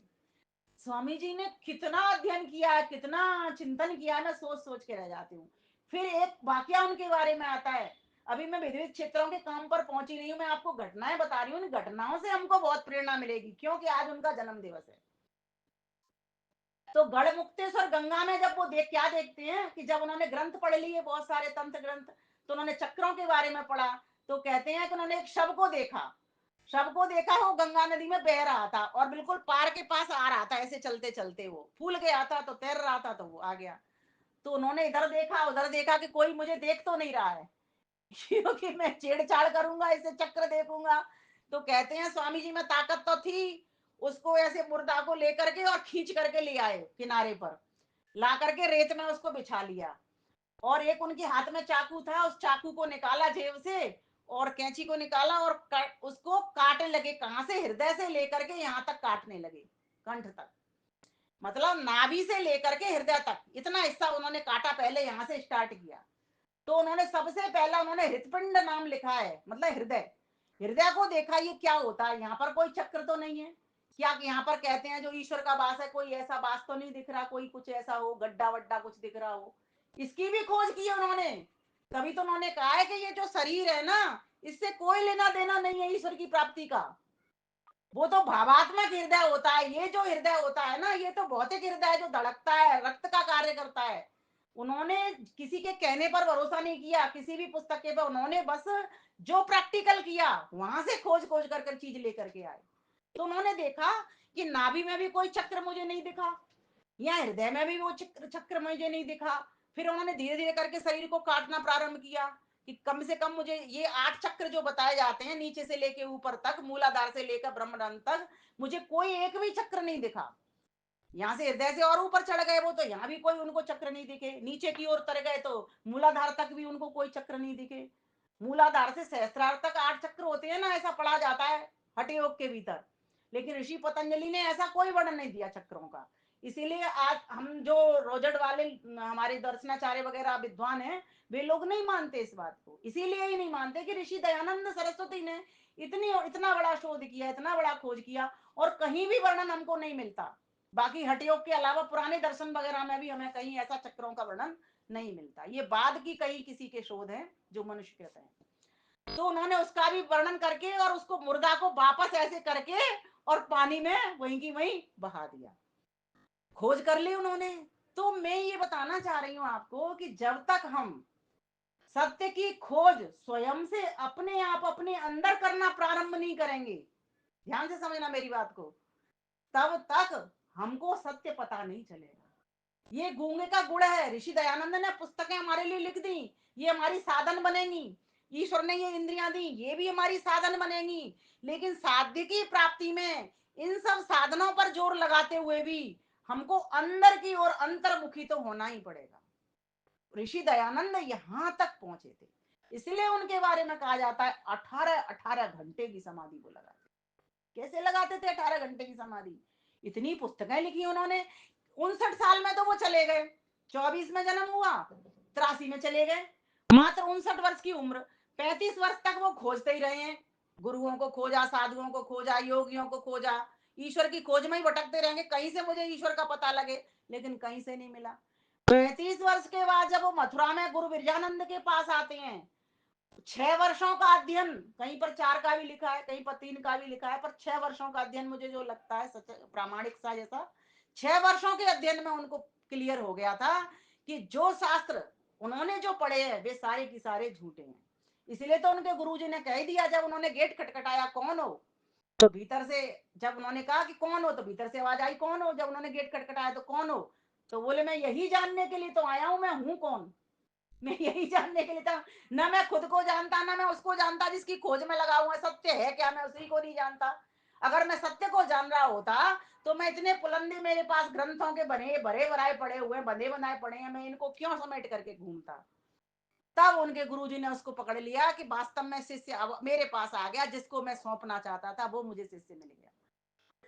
स्वामी जी ने कितना अध्ययन किया, कितना चिंतन किया, मैं सोच सोच के रह जाती हूँ। फिर एक वाक्य उनके बारे में आता है, अभी मैं विविध क्षेत्रों के काम पर पहुंची नहीं हूँ, मैं आपको घटनाएं बता रही हूँ, इन घटनाओं से हमको बहुत प्रेरणा मिलेगी, क्योंकि आज उनका जन्म दिवस है। तो गढ़ मुक्तेश्वर गंगा में जब वो क्या देखते हैं कि जब उन्होंने ग्रंथ पढ़ लिए बहुत सारे तंत्र ग्रंथ, तो उन्होंने चक्रों के बारे में पढ़ा। तो कहते हैं कि उन्होंने एक शव को देखा, शव को देखा, वो गंगा नदी में बह रहा था और बिल्कुल पार के पास आ रहा था, ऐसे चलते चलते वो फूल गया था, तो तैर रहा था तो वो आ गया। तो उन्होंने इधर देखा उधर देखा कि कोई मुझे देख तो नहीं रहा है। क्योंकि मैं छेड़छाड़ करूंगा, इसे चक्र देखूंगा। तो कहते हैं स्वामी जी में ताकत तो थी, उसको ऐसे मुर्दा को लेकर के और खींच करके ले आए किनारे पर, ला करके रेत में उसको बिछा लिया। और एक उनके हाथ में चाकू था, उस चाकू को निकाला जेब से और कैंची को निकाला और उसको काटने लगे, कहां से, हृदय से लेकर के यहाँ तक काटने लगे, कंठ तक। मतलब नाभि से लेकर के हृदय तक इतना हिस्सा उन्होंने काटा, पहले यहाँ से स्टार्ट किया। तो उन्होंने सबसे पहला उन्होंने हृदपिंड नाम लिखा है, मतलब हृदय। हृदय को देखा ये क्या होता है, यहाँ पर कोई चक्र तो नहीं है क्या, यहाँ पर कहते हैं जो ईश्वर का वास है, कोई ऐसा वास तो नहीं दिख रहा, कोई कुछ ऐसा हो गड्ढा वड्ढा कुछ दिख रहा हो। इसकी भी खोज की है उन्होंने। तभी तो उन्होंने कहा है कि ये जो शरीर है ना, इससे कोई लेना देना नहीं है ईश्वर की प्राप्ति का। वो तो भावात्मक हृदय होता है, ये जो हृदय होता है ना, ये तो भौतिक हृदय है जो धड़कता है, रक्त का कार्य करता है। उन्होंने किसी के कहने पर भरोसा नहीं किया, किसी भी पुस्तक के पर, उन्होंने बस जो प्रैक्टिकल किया वहां से खोज खोज कर चीज लेकर के आए। तो उन्होंने देखा कि नाभि में भी कोई चक्र मुझे नहीं दिखा, या हृदय में भी वो चक्र चक्र मुझे नहीं दिखा। फिर उन्होंने धीरे धीरे करके शरीर को काटना प्रारंभ किया कि कम से कम मुझे ये 8 चक्र जो बताए जाते हैं, नीचे से लेके ऊपर तक, मूलाधार से लेकर ब्रह्मरंध्र तक, मुझे कोई एक भी चक्र नहीं दिखा। यहाँ से हृदय से और ऊपर चढ़ गए वो, तो यहाँ भी कोई उनको चक्र नहीं दिखे। नीचे की ओर उतर गए तो मूलाधार तक भी उनको कोई चक्र नहीं दिखे। मूलाधार से सहस्त्रार तक 8 चक्र होते हैं ना, ऐसा पढ़ा जाता है हठ योग के भीतर। लेकिन ऋषि पतंजलि ने ऐसा कोई वर्णन नहीं दिया चक्रों का। इसीलिए आज हम जो रोजड़ वाले हमारे दर्शनाचार्य वगैरह विद्वान हैं, वे लोग नहीं मानते इस बात को। इसीलिए ही नहीं मानते कि ऋषि दयानंद सरस्वती ने इतना बड़ा शोध किया, इतना बड़ा खोज किया, और कहीं भी वर्णन हमको नहीं मिलता। बाकी हठयोग के अलावा पुराने दर्शन वगैरह में भी हमें कहीं ऐसा चक्रों का वर्णन नहीं मिलता। ये बाद की कई किसी के शोध हैं जो मनुष्य कहते हैं। तो उन्होंने उसका भी वर्णन करके और उसको मुर्दा को वापस ऐसे करके और पानी में वहीं की वहीं बहा दिया। खोज कर ली उन्होंने। तो मैं ये बताना चाह रही हूं आपको कि जब तक हम सत्य की खोज स्वयं से अपने आप अपने अंदर करना प्रारंभ नहीं करेंगे, ध्यान से समझना मेरी बात को, तब तक हमको सत्य पता नहीं चलेगा। ये गूंगे का गुड़ है। ऋषि दयानंद ने पुस्तकें हमारे लिए लिख दी, ये हमारी साधन बनेंगी। ईश्वर ने ये इंद्रियां दी, ये भी हमारी साधन बनेंगी। लेकिन साध्य की प्राप्ति में इन सब साधनों पर जोर लगाते हुए भी हमको अंदर की ओर अंतर्मुखी तो होना ही पड़ेगा। ऋषि दयानंद यहां तक पहुंचे थे, इसलिए उनके बारे में कहा जाता है 18-18 घंटे की समाधि को लगाते। कैसे लगाते थे 18 घंटे की समाधि? इतनी पुस्तकें लिखी उन्होंने। 59 साल में तो वो चले गए, 24 में जन्म हुआ, 83 में चले गए, मात्र 59 वर्ष की उम्र। 35 वर्ष तक वो खोजते ही रहे हैं। गुरुओं को खोजा, साधुओं को खोजा, योगियों को खोजा, ईश्वर की खोज में ही भटकते रहेंगे, कहीं से मुझे ईश्वर का पता लगे। लेकिन कहीं से नहीं मिला। 35 वर्ष के बाद जब वो मथुरा में गुरु विरजानंद के पास आते हैं, 6 वर्षों का अध्ययन, कहीं पर 4 का भी लिखा है, कहीं पर 3 का भी लिखा है, पर 6 वर्षों का अध्ययन मुझे जो लगता है सच प्रामाणिक सा जैसा, 6 वर्षों के अध्ययन में उनको क्लियर हो गया था कि जो शास्त्र उन्होंने जो पढ़े हैं वे सारे की सारे झूठे हैं। इसलिए तो उनके गुरुजी ने कह दिया, जब उन्होंने गेट खटखटाया कौन हो, तो भीतर से, जब उन्होंने कहा कि कौन हो, तो भीतर से आवाज आई कौन हो। जब उन्होंने गेट खटखटाया तो कौन हो, तो बोले मैं यही जानने के लिए तो आया हूं, मैं हूं कौन। मैं यही जानने के लिए था, ना मैं खुद को जानता ना मैं उसको जानता जिसकी खोज में लगा हुआ। सत्य है क्या, मैं उसी को नहीं जानता। अगर मैं सत्य को जान रहा होता तो मैं इतने पुलंदे मेरे पास ग्रंथों के बने भरे भराए पड़े हुए, बंधे बनाए पड़े हैं, मैं इनको क्यों समेट करके घूमता। तब उनके गुरुजी ने उसको पकड़ लिया कि वास्तव में शिष्य अब मेरे पास आ गया, जिसको मैं सौंपना चाहता था वो मुझे शिष्य मिल गया।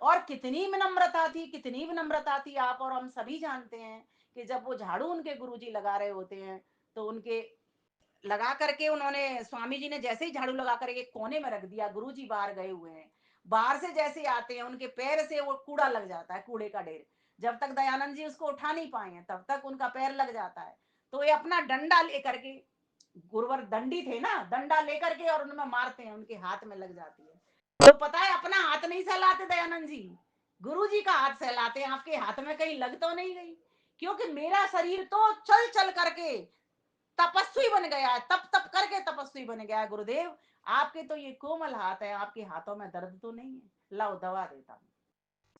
और कितनी विनम्रता थी, कितनी विनम्रता थी, आप और हम सभी जानते हैं कि जब वो झाड़ू उनके गुरुजी लगा रहे होते हैं, तो उनके लगा करके उन्होंने, स्वामी जी ने जैसे ही झाड़ू लगा करके कोने में रख दिया, गुरुजी बाहर गए हुए हैं, बाहर से जैसे आते हैं उनके पैर से वो कूड़ा लग जाता है, कूड़े का ढेर। जब तक दयानंद जी उसको उठा नहीं पाए हैं तब तक उनका पैर लग जाता है। तो ये अपना डंडा लेकर के, गुरुवर दंडी थे ना, डंडा लेकर के और उनमें मारते हैं, उनके हाथ में लग जाती है। तो पता है अपना हाथ नहीं सहलाते दयानंद जी, गुरु जी का हाथ सहलाते हैं। आपके हाथ में कहीं लग तो नहीं गई? क्योंकि मेरा शरीर तो चल चल करके तपस्वी बन गया है, तप तप करके तपस्वी बन गया है गुरुदेव। आपके तो ये कोमल हाथ है, आपके हाथों में दर्द तो नहीं है, लाओ दवा देता हूं।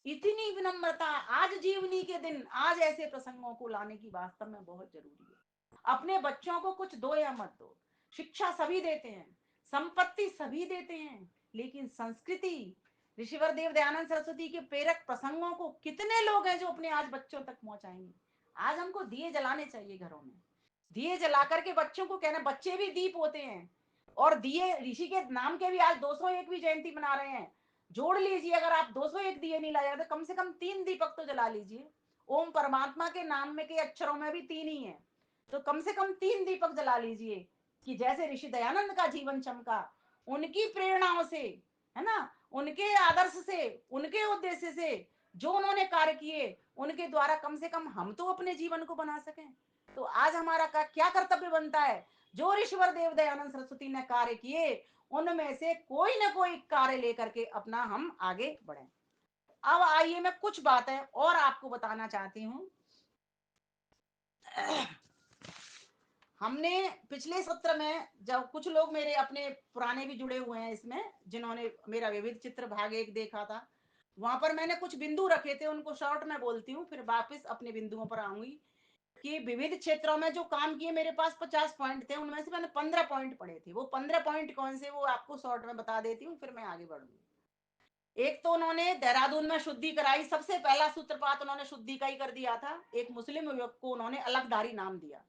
इतनी विनम्रता आज जीवनी के दिन, आज ऐसे प्रसंगों को लाने की वास्तव में बहुत जरूरी है। अपने बच्चों को कुछ दो या मत दो, शिक्षा सभी देते हैं, संपत्ति सभी देते हैं, लेकिन संस्कृति, ऋषिवर देव दयानंद सरस्वती के प्रेरक प्रसंगों को कितने लोग हैं जो अपने आज बच्चों तक पहुंचाएंगे। आज हमको दिए जलाने चाहिए घरों में, दिए जला करके बच्चों को कहना, बच्चे भी दीप होते हैं, और दिए ऋषि के नाम के भी आज 201 भी जयंती मना रहे हैं। जोड़ लीजिए, अगर आप 201 दिए नहीं लाए तो कम से कम 3 दीपक तो जला लीजिए। ओम परमात्मा के नाम में के अक्षरों में भी 3 ही है, तो कम से कम 3 दीपक जला लीजिए, कि जैसे ऋषि दयानंद का जीवन चमका, उनकी प्रेरणाओं से, है ना, उनके आदर्श से, उनके उद्देश्य से जो उन्होंने कार्य किए, उनके द्वारा कम से कम हम तो अपने जीवन को बना सकें। तो आज हमारा क्या कर्तव्य बनता है, जो ऋषिवर देव दयानंद सरस्वती ने कार्य किए, उनमें से कोई ना कोई कार्य लेकर के अपना हम आगे बढ़े। अब आइए मैं कुछ बातें और आपको बताना चाहती हूँ। हमने पिछले सत्र में, जब कुछ लोग मेरे अपने पुराने भी जुड़े हुए हैं इसमें, जिन्होंने मेरा विविध चित्र भाग 1 देखा था, वहां पर मैंने कुछ बिंदु रखे थे, उनको शॉर्ट में बोलती हूँ, फिर वापस अपने बिंदुओं पर आऊंगी। कि विविध क्षेत्रों में जो काम किए, मेरे पास 50 पॉइंट थे, उनमें से मैंने 15 पॉइंट पढ़े थे। वो 15 पॉइंट कौन से, वो आपको शॉर्ट में बता देती हूँ, फिर मैं आगे बढ़ूंगी। एक तो उन्होंने देहरादून में शुद्धि कराई, सबसे पहला सूत्रपात उन्होंने शुद्धि का ही कर दिया था। एक मुस्लिम युवक को उन्होंने अलगधारी नाम दिया।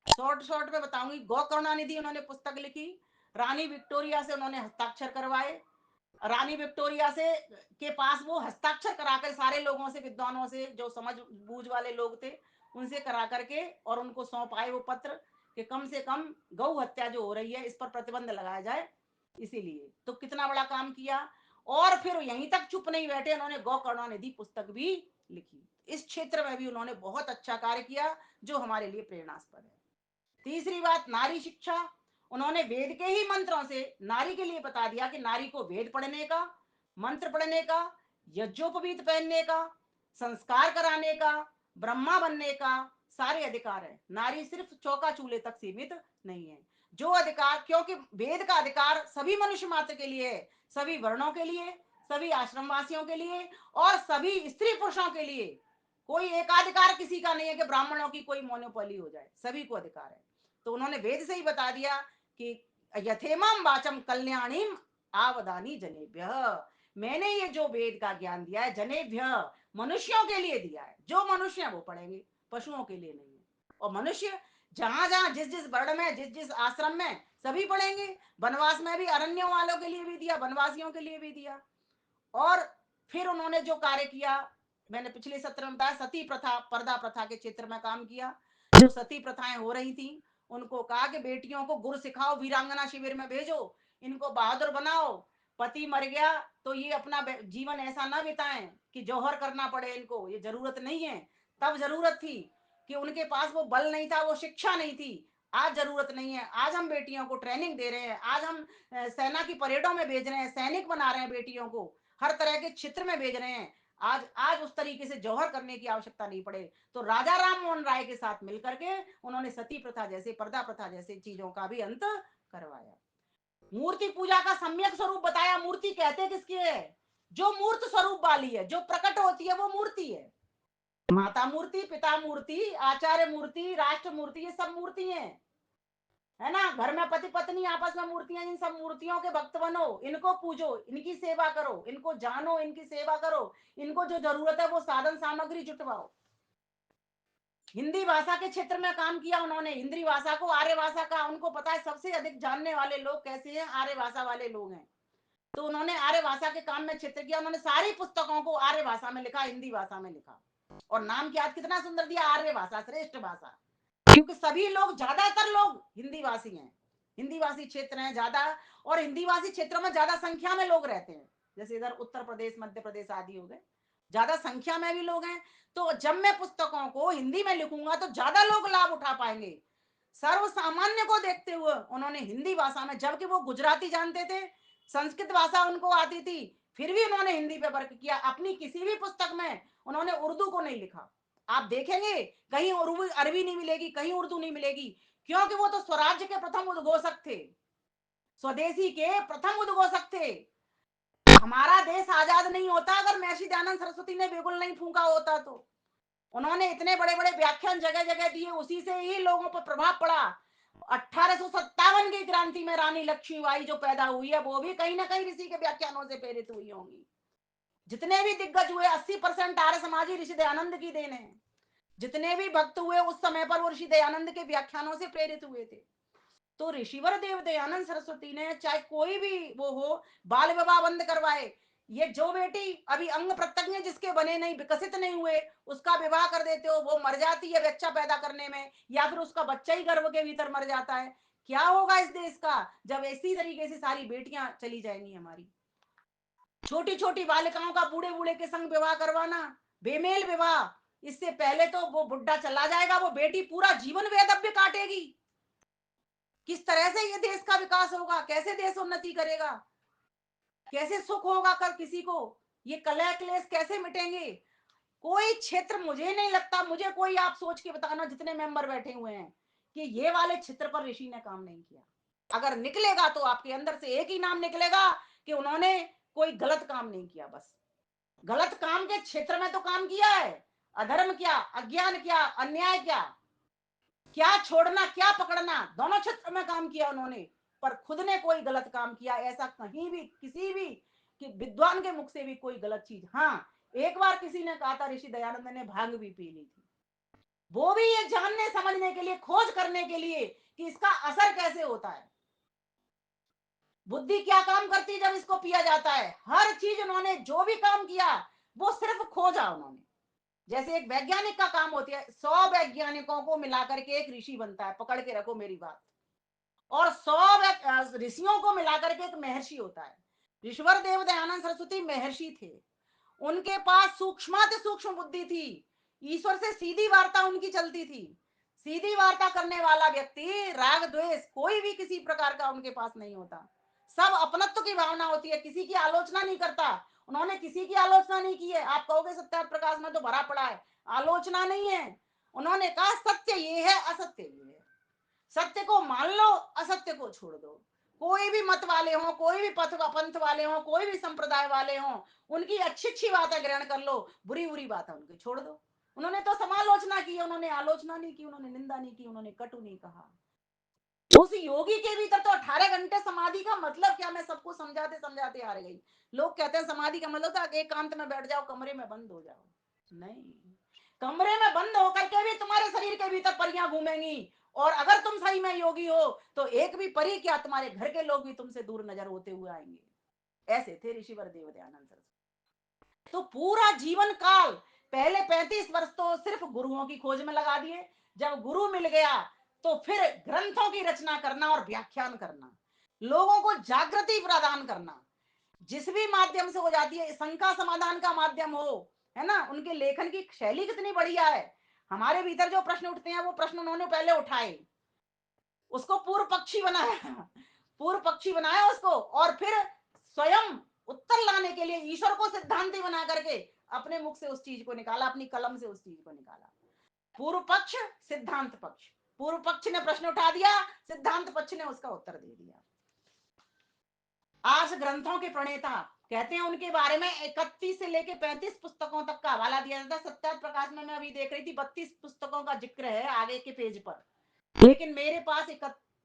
शॉर्ट शॉर्ट में बताऊंगी। गौ करुणानिधि उन्होंने पुस्तक लिखी। रानी विक्टोरिया से उन्होंने हस्ताक्षर करवाए। रानी विक्टोरिया से के पास वो हस्ताक्षर कराकर सारे लोगों से, विद्वानों से, जो समझ बूझ वाले लोग थे, उनसे करा करके और उनको सौंप आए वो पत्र कि कम से कम गौ हत्या जो हो रही है इस पर प्रतिबंध लगाया जाए। इसीलिए तो कितना बड़ा काम किया। और फिर यहीं तक चुप नहीं बैठे, उन्होंने गौ करुणानिधि पुस्तक भी लिखी। इस क्षेत्र में भी उन्होंने बहुत अच्छा कार्य किया, जो हमारे लिए प्रेरणास्पद है। तीसरी बात, नारी शिक्षा। उन्होंने वेद के ही मंत्रों से नारी के लिए बता दिया कि नारी को वेद पढ़ने का, मंत्र पढ़ने का, यज्ञोपवीत पहनने का, संस्कार कराने का, ब्रह्मा बनने का सारे अधिकार है। नारी सिर्फ चौका चूल्हे तक सीमित नहीं है। जो अधिकार, क्योंकि वेद का अधिकार सभी मनुष्य मात्र के लिए है, सभी वर्णों के लिए, सभी आश्रम वासियों के लिए, और सभी स्त्री पुरुषों के लिए। कोई एकाधिकार किसी का नहीं है कि ब्राह्मणों की कोई मोनोपोली हो जाए, सभी को अधिकार है। तो उन्होंने वेद से ही बता दिया कि यथेमम वाचम कल्याणीम आवदानी जनेभ्य। मैंने ये जो वेद का ज्ञान दिया है, जनेभ्य मनुष्यों के लिए दिया है। जो मनुष्य है वो पढ़ेंगे, पशुओं के लिए नहीं है। और मनुष्य जहां जहां जिस जिस वर्ण में, जिस जिस आश्रम में, सभी पढ़ेंगे। वनवास में भी अरण्यों वालों के लिए भी दिया, वनवासियों के लिए भी दिया। और फिर उन्होंने जो कार्य किया, मैंने पिछले सत्र में बताया, सती प्रथा, पर्दा प्रथा के क्षेत्र में काम किया। जो सती प्रथाएं हो रही थी, उनको कहा कि बेटियों को गुर सिखाओ, वीरांगना शिविर में भेजो, इनको बहादुर बनाओ। पति मर गया तो ये अपना जीवन ऐसा ना बिताएं कि जौहर करना पड़े इनको, ये जरूरत नहीं है। तब जरूरत थी कि उनके पास वो बल नहीं था, वो शिक्षा नहीं थी। आज जरूरत नहीं है। आज हम बेटियों को ट्रेनिंग दे रहे हैं, आज हम सेना की परेडों में भेज रहे हैं, सैनिक बना रहे हैं बेटियों को, हर तरह के क्षेत्र में भेज रहे हैं। आज आज उस तरीके से जौहर करने की आवश्यकता नहीं पड़े। तो राजा राम मोहन राय के साथ मिलकर के उन्होंने सती प्रथा जैसे, पर्दा प्रथा जैसे चीजों का भी अंत करवाया। मूर्ति पूजा का सम्यक स्वरूप बताया। मूर्ति कहते किसकी है? जो मूर्त स्वरूप वाली है, जो प्रकट होती है, वो मूर्ति है। माता मूर्ति, पिता मूर्ति, आचार्य मूर्ति, राष्ट्र मूर्ति, ये सब मूर्ति हैं, है ना। घर में पति पत्नी आपस में मूर्तियां, इन सब मूर्तियों के भक्त बनो, इनको पूजो, इनकी सेवा करो, इनको जानो, इनकी सेवा करो। इनको जो जरूरत है वो साधन सामग्री जुटवाओ। हिंदी भाषा के क्षेत्र में काम किया उन्होंने। हिंदी भाषा को आर्य भाषा का, उनको पता है सबसे अधिक जानने वाले लोग कैसे हैं, आर्य भाषा वाले लोग हैं। तो उन्होंने आर्य भाषा के काम में क्षेत्र किया। उन्होंने सारी पुस्तकों को आर्य भाषा में लिखा, हिंदी भाषा में लिखा। और नाम क्या कितना सुंदर दिया, आर्य भाषा, श्रेष्ठ भाषा। क्योंकि सभी लोग, ज्यादातर लोग हिंदी भाषी हैं, हिंदी भाषी क्षेत्र हैं ज्यादा। और हिंदी भाषी क्षेत्रों में ज्यादा संख्या में लोग रहते हैं, जैसे इधर उत्तर प्रदेश, मध्य प्रदेश आदि हो गए, ज्यादा संख्या में भी लोग हैं। तो जब मैं पुस्तकों को हिंदी में लिखूंगा तो ज्यादा लोग लाभ उठा पाएंगे। सर्व सामान्य को देखते हुए उन्होंने हिंदी भाषा में, जबकि वो गुजराती जानते थे, संस्कृत भाषा उनको आती थी, फिर भी उन्होंने हिंदी पे वर्क किया। अपनी किसी भी पुस्तक में उन्होंने उर्दू को नहीं लिखा। आप देखेंगे कहीं अरबी नहीं मिलेगी, कहीं उर्दू नहीं मिलेगी, क्योंकि वो तो स्वराज्य के प्रथम उद्घोषक थे, स्वदेशी के प्रथम उद्घोषक थे। हमारा देश आजाद नहीं होता अगर महर्षि दयानंद सरस्वती ने बिल्कुल नहीं फूंका होता। तो उन्होंने इतने बड़े बड़े व्याख्यान जगह जगह दिए, उसी से ही लोगों पर प्रभाव पड़ा। 1857 की क्रांति में रानी लक्ष्मीबाई जो पैदा हुई है वो भी कहीं ना कहीं ऋषि के व्याख्यानों से प्रेरित हुई होंगी। जितने भी दिग्गज हुए 80% आर्य समाजी ऋषि दयानंद की देन है। जितने भी भक्त हुए उस समय पर वो ऋषि दयानंद के व्याख्यानों से प्रेरित हुए थे। तो ऋषिवर देव दयानंद सरस्वती ने चाहे कोई भी वो हो, बाल विवाह बंद करवाए। ये जो बेटी अभी अंग प्रत्यंग जिसके बने नहीं, विकसित नहीं हुए, उसका विवाह कर देते हो, वो मर जाती है बच्चा पैदा करने में, या फिर उसका बच्चा ही गर्भ के भीतर मर जाता है। क्या होगा इस देश का जब ऐसी तरीके से सारी बेटियां चली जाएंगी हमारी। छोटी छोटी बालिकाओं का बूढ़े बूढ़े के संग विवाह करवाना, बेमेल विवाह। इससे पहले तो वो बुढ़ा चला जाएगा, वो बेटी पूरा जीवन वेदव्य काटेगी। किस तरह से ये देश का विकास होगा, कैसे देश उन्नति करेगा, कैसे सुख होगा कर किसी को, ये कलह क्लेश कैसे मिटेंगे। कोई क्षेत्र मुझे नहीं लगता, मुझे कोई आप सोच के बताना जितने मेंबर बैठे हुए हैं कि ये वाले क्षेत्र पर ऋषि ने काम नहीं किया। अगर निकलेगा तो आपके अंदर से एक ही नाम निकलेगा कि उन्होंने कोई गलत काम नहीं किया। बस गलत काम के क्षेत्र में तो काम किया है। अधर्म क्या, अज्ञान क्या, अन्याय क्या, क्या छोड़ना क्या पकड़ना, दोनों क्षेत्र में काम किया उन्होंने। पर खुद ने कोई गलत काम किया ऐसा कहीं भी किसी भी कि विद्वान के मुख से भी कोई गलत चीज। हाँ, एक बार किसी ने कहा था ऋषि दयानंद ने भांग भी पी ली थी, वो भी ये जानने समझने के लिए, खोज करने के लिए कि इसका असर कैसे होता है, बुद्धि क्या काम करती है जब इसको पिया जाता है। हर चीज उन्होंने जो भी काम किया वो सिर्फ खोजा उन्होंने। जैसे एक वैज्ञानिक का काम होती है, 100 वैज्ञानिकों को मिलाकर के एक ऋषि बनता है, पकड़ के रखो मेरी बात। और 100 ऋषियों को मिलाकर के एक महर्षि होता है। ऋषिवर देव दयानंद सरस्वती महर्षि थे। उनके पास सूक्ष्माति सूक्ष्म बुद्धि थी। ईश्वर से सीधी वार्ता उनकी चलती थी। सीधी वार्ता करने वाला व्यक्ति राग द्वेष कोई भी किसी प्रकार का उनके पास नहीं होता। सब अपनत्व की भावना होती है, किसी की आलोचना नहीं करता। उन्होंने किसी की आलोचना नहीं की है। आप कहोगे सत्या प्रकाश में तो भरा पड़ा है, आलोचना नहीं है। उन्होंने कहा सत्य ये है, असत्य ये है। सत्य को मान लो, असत्य को छोड़ दो। कोई भी मत वाले हो, कोई भी पंथ वाले हो, कोई भी संप्रदाय वाले हो, उनकी अच्छी अच्छी बातें ग्रहण कर लो, बुरी बुरी बातें उनकी छोड़ दो। उन्होंने तो समालोचना की, उन्होंने आलोचना नहीं की, उन्होंने निंदा नहीं की, उन्होंने कटु नहीं कहा। उस योगी के भीतर तो 18 घंटे समाधि का मतलब क्या, मैं सबको समझाते समझाते आ गई। लोग कहते हैं समाधि का मतलब था एकांत में बैठ जाओ, कमरे में बंद हो जाओ। नहीं, कमरे में बंद होकर के भी तुम्हारे शरीर के भीतर परियां घूमेंगी। और अगर तुम सही में योगी हो तो एक भी परी क्या, तुम्हारे घर के लोग भी तुमसे दूर नजर होते हुए आएंगे। ऐसे थे ऋषिवर देव दयानंद सरस्वती। तो पूरा जीवन काल, पहले 35 वर्ष तो सिर्फ गुरुओं की खोज में लगा दिए। जब गुरु मिल गया तो फिर ग्रंथों की रचना करना और व्याख्यान करना, लोगों को जागृति प्रदान करना। जिस भी माध्यम से हो जाती है, शंका समाधान का माध्यम हो, है ना। उनके लेखन की शैली कितनी बढ़िया है। हमारे भीतर जो प्रश्न उठते हैं वो प्रश्न उन्होंने पहले उठाए, उसको पूर्व पक्षी बनाया, पूर्व पक्षी बनाया उसको, और फिर स्वयं उत्तर लाने के लिए ईश्वर को सिद्धांति बना करके अपने मुख से उस चीज को निकाला, अपनी कलम से उस चीज को निकाला। पूर्व पक्ष, सिद्धांत पक्ष। पूर्व पक्ष ने प्रश्न उठा दिया, सिद्धांत पक्ष ने उसका उत्तर दे दिया। आज ग्रंथों के प्रणेता कहते हैं उनके बारे में 31 से लेके 35 पुस्तकों तक का हवाला दिया जाता है। सत्यार्थ प्रकाश में मैं अभी देख रही थी 32 पुस्तकों का जिक्र है आगे के पेज पर, लेकिन मेरे पास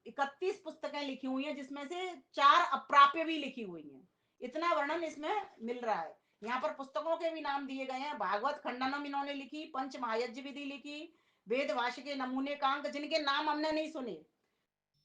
31 पुस्तकें लिखी हुई हैं, जिसमें से 4 अप्राप्य भी लिखी हुई हैं। इतना वर्णन इसमें मिल रहा है। यहाँ पर पुस्तकों के भी नाम दिए गए हैं। भागवत खंडनम इन्होंने लिखी, पंच महायज्ञ विधि लिखी, वेद भाष्य के नमूने कांक जिनके नाम हमने नहीं सुने,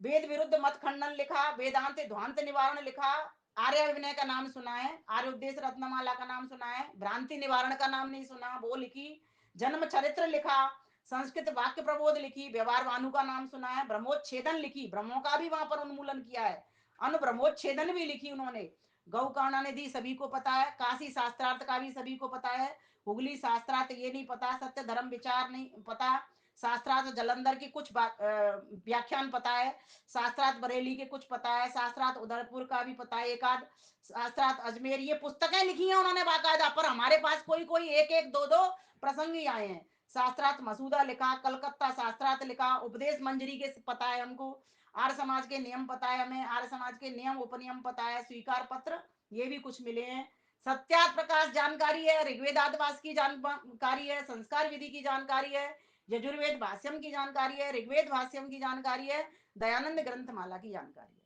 वेद विरुद्ध मत खंडन लिखा, वेदांत ध्वांत निवारण लिखा, आर्य विनय का नाम सुना है, आर्य उपदेश रत्नमाला का नाम सुना है, भ्रांति निवारण का नाम नहीं सुना, वो लिखी, जन्म चरित्र लिखा, संस्कृत वाक्य प्रबोध लिखी, व्यवहार भानु का नाम सुना है, ब्रह्मोच्छेदन लिखी, ब्रह्मों का भी वहां पर उन्मूलन किया है, अनु ब्रह्मोच्छेदन भी लिखी उन्होंने, गौ करुणानिधि सभी को पता है, काशी शास्त्रार्थ का भी सभी को पता है, हुगली शास्त्रार्थ ये नहीं पता, सत्य धर्म विचार नहीं पता, शास्त्रार्थ जलंधर की कुछ व्याख्यान पता है, शास्त्रार्थ बरेली के कुछ पता है, शास्त्रार्थ उदयपुर का भी पता है, एकाध शास्त्रार्थ अजमेर, ये पुस्तकें लिखी हैं उन्होंने बाकायदा। पर हमारे पास कोई कोई एक एक दो दो प्रसंग ही आए हैं। शास्त्रार्थ मसूदा लिखा, कलकत्ता शास्त्रार्थ लिखा, उपदेश मंजरी के पता है हमको, आर्य समाज के नियम पता है हमें, आर्य समाज के नियम उपनियम पता है, स्वीकार पत्र ये भी कुछ मिले हैं, सत्यार्थ प्रकाश जानकारी है, ऋग्वेदादवास की जानकारी है, संस्कार विधि की जानकारी है, यजुर्वेद भाष्यम की जानकारी है, ऋग्वेद भाष्यम की जानकारी है, दयानंद ग्रंथमाला की जानकारी है।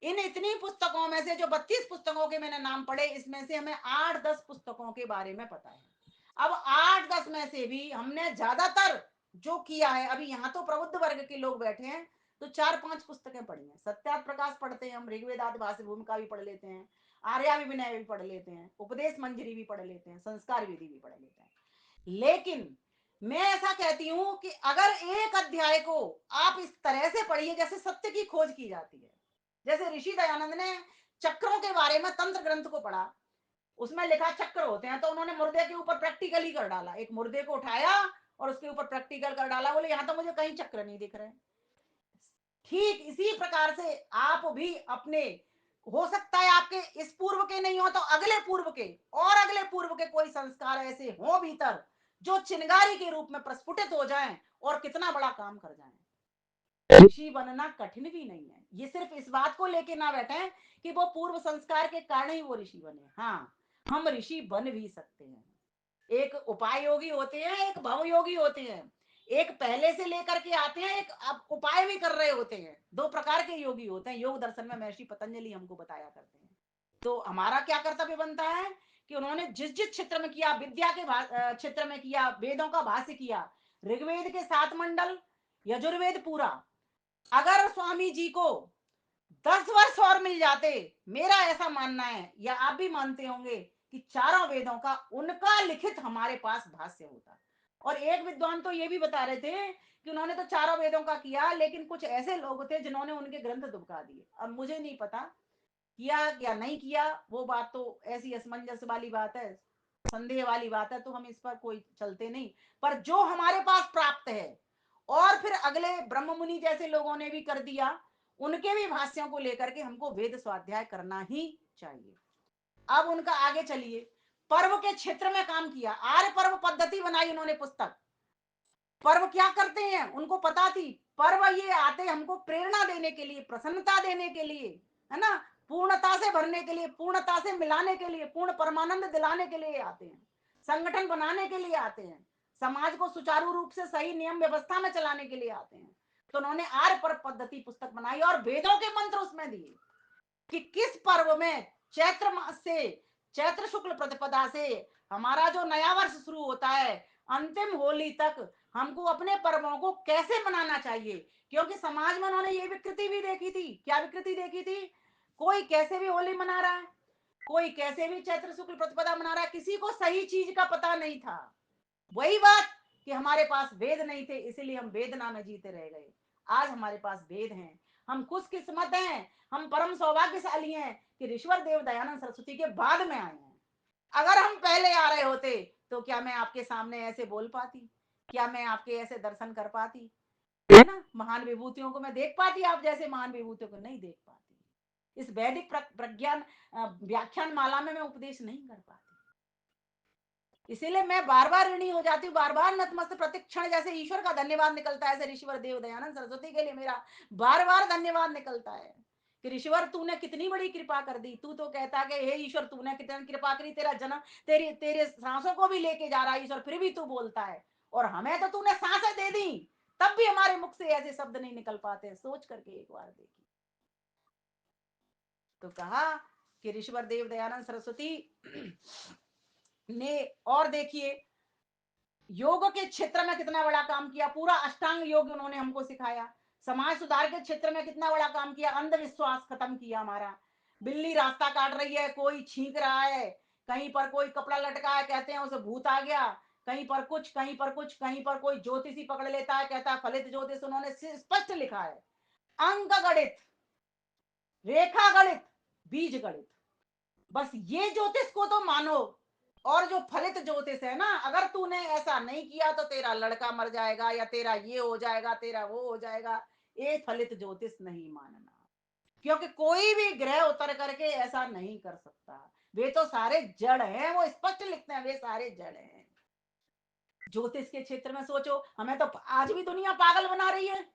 इन इतनी पुस्तकों में से जो 32 पुस्तकों के मैंने नाम पढ़े, इसमें से हमें 8-10 पुस्तकों के बारे में पता है। अब 8-10 में से भी हमने ज्यादातर जो किया है, अभी यहाँ तो प्रबुद्ध वर्ग के लोग बैठे हैं, तो 4-5 पुस्तकें पढ़ी हैं। सत्यार्थ प्रकाश पढ़ते हैं हम, ऋग्वेदादि भाष्य भूमिका भी पढ़ लेते हैं, आर्याभिविनय भी पढ़ लेते हैं, उपदेश मंजरी भी पढ़ लेते हैं, संस्कार विधि भी पढ़ लेते हैं। लेकिन मैं ऐसा कहती हूं कि अगर एक अध्याय को आप इस तरह से पढ़िए जैसे सत्य की खोज की जाती है, जैसे ऋषि दयानंद ने चक्रों के बारे में तंत्र ग्रंथ को पढ़ा, उसमें लिखा चक्र होते हैं, तो उन्होंने मुर्दे के ऊपर प्रैक्टिकल ही कर डाला, एक मुर्दे को उठाया और उसके ऊपर प्रैक्टिकल कर डाला, बोले यहां तो मुझे कहीं चक्र नहीं दिख रहे। ठीक इसी प्रकार से आप भी अपने, हो सकता है आपके इस पूर्व के नहीं हो तो अगले पूर्व के और अगले पूर्व के कोई संस्कार ऐसे हो भीतर जो चिंगारी के रूप में प्रस्फुटित हो जाएं और कितना बड़ा काम कर जाएं। ऋषि बनना कठिन भी नहीं है, ये सिर्फ इस बात को लेके ना बैठे कि वो पूर्व संस्कार के कारण ही वो ऋषि बने। हाँ, हम ऋषि बन भी सकते हैं। एक उपाय योगी होते हैं, एक भव योगी होते हैं, एक पहले से लेकर के आते हैं, एक अब उपाय भी कर रहे होते हैं। दो प्रकार के योगी होते हैं, योग दर्शन में महर्षि पतंजलि हमको बताया करते हैं। तो हमारा क्या कर्तव्य बनता है कि उन्होंने जिस जिस क्षेत्र में किया, विद्या के क्षेत्र में किया, वेदों का भाष्य किया, ऋग्वेद के 7 मंडल, यजुर्वेद पूरा, अगर स्वामी जी को 10 वर्ष और मिल जाते, मेरा ऐसा मानना है, या आप भी मानते होंगे, कि चारों वेदों का उनका लिखित हमारे पास भाष्य होता। और एक विद्वान तो ये भी बता रहे थे कि उन्होंने तो चारों वेदों का किया, लेकिन कुछ ऐसे लोग थे जिन्होंने उनके ग्रंथ दुबका दिए। अब मुझे नहीं पता किया या नहीं किया, वो बात तो ऐसी असमंजस वाली बात है, संदेह वाली बात है, तो हम इस पर कोई चलते नहीं। पर जो हमारे पास प्राप्त है, और फिर अगले ब्रह्म मुनि जैसे लोगों ने भी कर दिया, उनके भी भाष्यों को लेकर के हमको वेद स्वाध्याय करना ही चाहिए। अब उनका आगे चलिए, पर्व के क्षेत्र में काम किया, आर्य पर्व पद्धति बनाई उन्होंने पुस्तक। पर्व क्या करते हैं उनको पता थी, पर्व ये आते हमको प्रेरणा देने के लिए, प्रसन्नता देने के लिए, है ना, पूर्णता से भरने के लिए, पूर्णता से मिलाने के लिए, पूर्ण परमानंद दिलाने के लिए आते हैं, संगठन बनाने के लिए आते हैं, समाज को सुचारू रूप से सही नियम व्यवस्था में चलाने के लिए आते हैं। तो उन्होंने आर्य पर्व पद्धति पुस्तक बनाई और वेदों के मंत्र उसमें दिए कि किस पर्व में, चैत्र मास से, चैत्र शुक्ल प्रतिपदा से हमारा जो नया वर्ष शुरू होता है, अंतिम होली तक हमको अपने पर्वों को कैसे मनाना चाहिए। क्योंकि समाज में उन्होंने ये विकृति भी देखी थी। क्या विकृति देखी थी? कोई कैसे भी होली मना रहा है, कोई कैसे भी चैत्र शुक्ल प्रतिपदा मना रहा है, किसी को सही चीज का पता नहीं था। वही बात कि हमारे पास वेद नहीं थे, इसीलिए हम वेदना में जीते रह गए। आज हमारे पास वेद हैं, हम खुशकिस्मत हैं, हम परम सौभाग्यशाली हैं कि ऋषिवर देव दयानंद सरस्वती के बाद में आए हैं। अगर हम पहले आ रहे होते तो क्या मैं आपके सामने ऐसे बोल पाती, क्या मैं आपके ऐसे दर्शन कर पाती, है ना, महान विभूतियों को मैं देख पाती, आप जैसे महान विभूतियों को नहीं देख पाती। इस वैदिक प्रज्ञान व्याख्यान माला में मैं उपदेश नहीं कर पाती। इसीलिए मैं बार बार ऋणी हो जाती हूँ, बार बार नतमस्तक, प्रतिक्षण जैसे ईश्वर का धन्यवाद निकलता है, ऐसे ऋषिवर देव दयानंद सरस्वती के लिए मेरा बार बार धन्यवाद निकलता है कि ऋषिवर तूने कितनी बड़ी कृपा कर दी। तू तो कहता कि हे ईश्वर तूने कितनी कृपा करी, तेरा जन्म, तेरी तेरे सांसों को भी लेके जा रहा है ईश्वर, फिर भी तू बोलता है। और हमें तो तूने सांसें दे दी, तब भी हमारे मुख से ऐसे शब्द नहीं निकल पाते। सोच करके एक बार देखिए। तो कहा कि ऋषिवर देव दयानंद सरस्वती ने, और देखिए योग के क्षेत्र में कितना बड़ा काम किया, पूरा अष्टांग योग उन्होंने हमको सिखाया। समाज सुधार के क्षेत्र में कितना बड़ा काम किया, अंधविश्वास खत्म किया हमारा। बिल्ली रास्ता काट रही है, कोई छींक रहा है, कहीं पर कोई कपड़ा लटका है, कहते हैं उसे भूत आ गया, कहीं पर कुछ, कहीं पर कुछ, कहीं पर कोई ज्योतिषी पकड़ लेता है, कहता है फलित ज्योतिष। उन्होंने स्पष्ट लिखा है, अंक गणित, रेखा गणित, बीज गणित, बस ये ज्योतिष को तो मानो। और जो फलित ज्योतिष है ना, अगर तूने ऐसा नहीं किया तो तेरा लड़का मर जाएगा, या तेरा ये हो जाएगा, तेरा वो हो जाएगा, ये फलित ज्योतिष नहीं मानना। क्योंकि कोई भी ग्रह उतर करके ऐसा नहीं कर सकता। वे तो सारे जड़ हैं, वो स्पष्ट लिखते हैं, वे सारे जड़ हैं। ज्योतिष के क्षेत्र में सोचो, हमें तो आज भी दुनिया पागल बना रही है।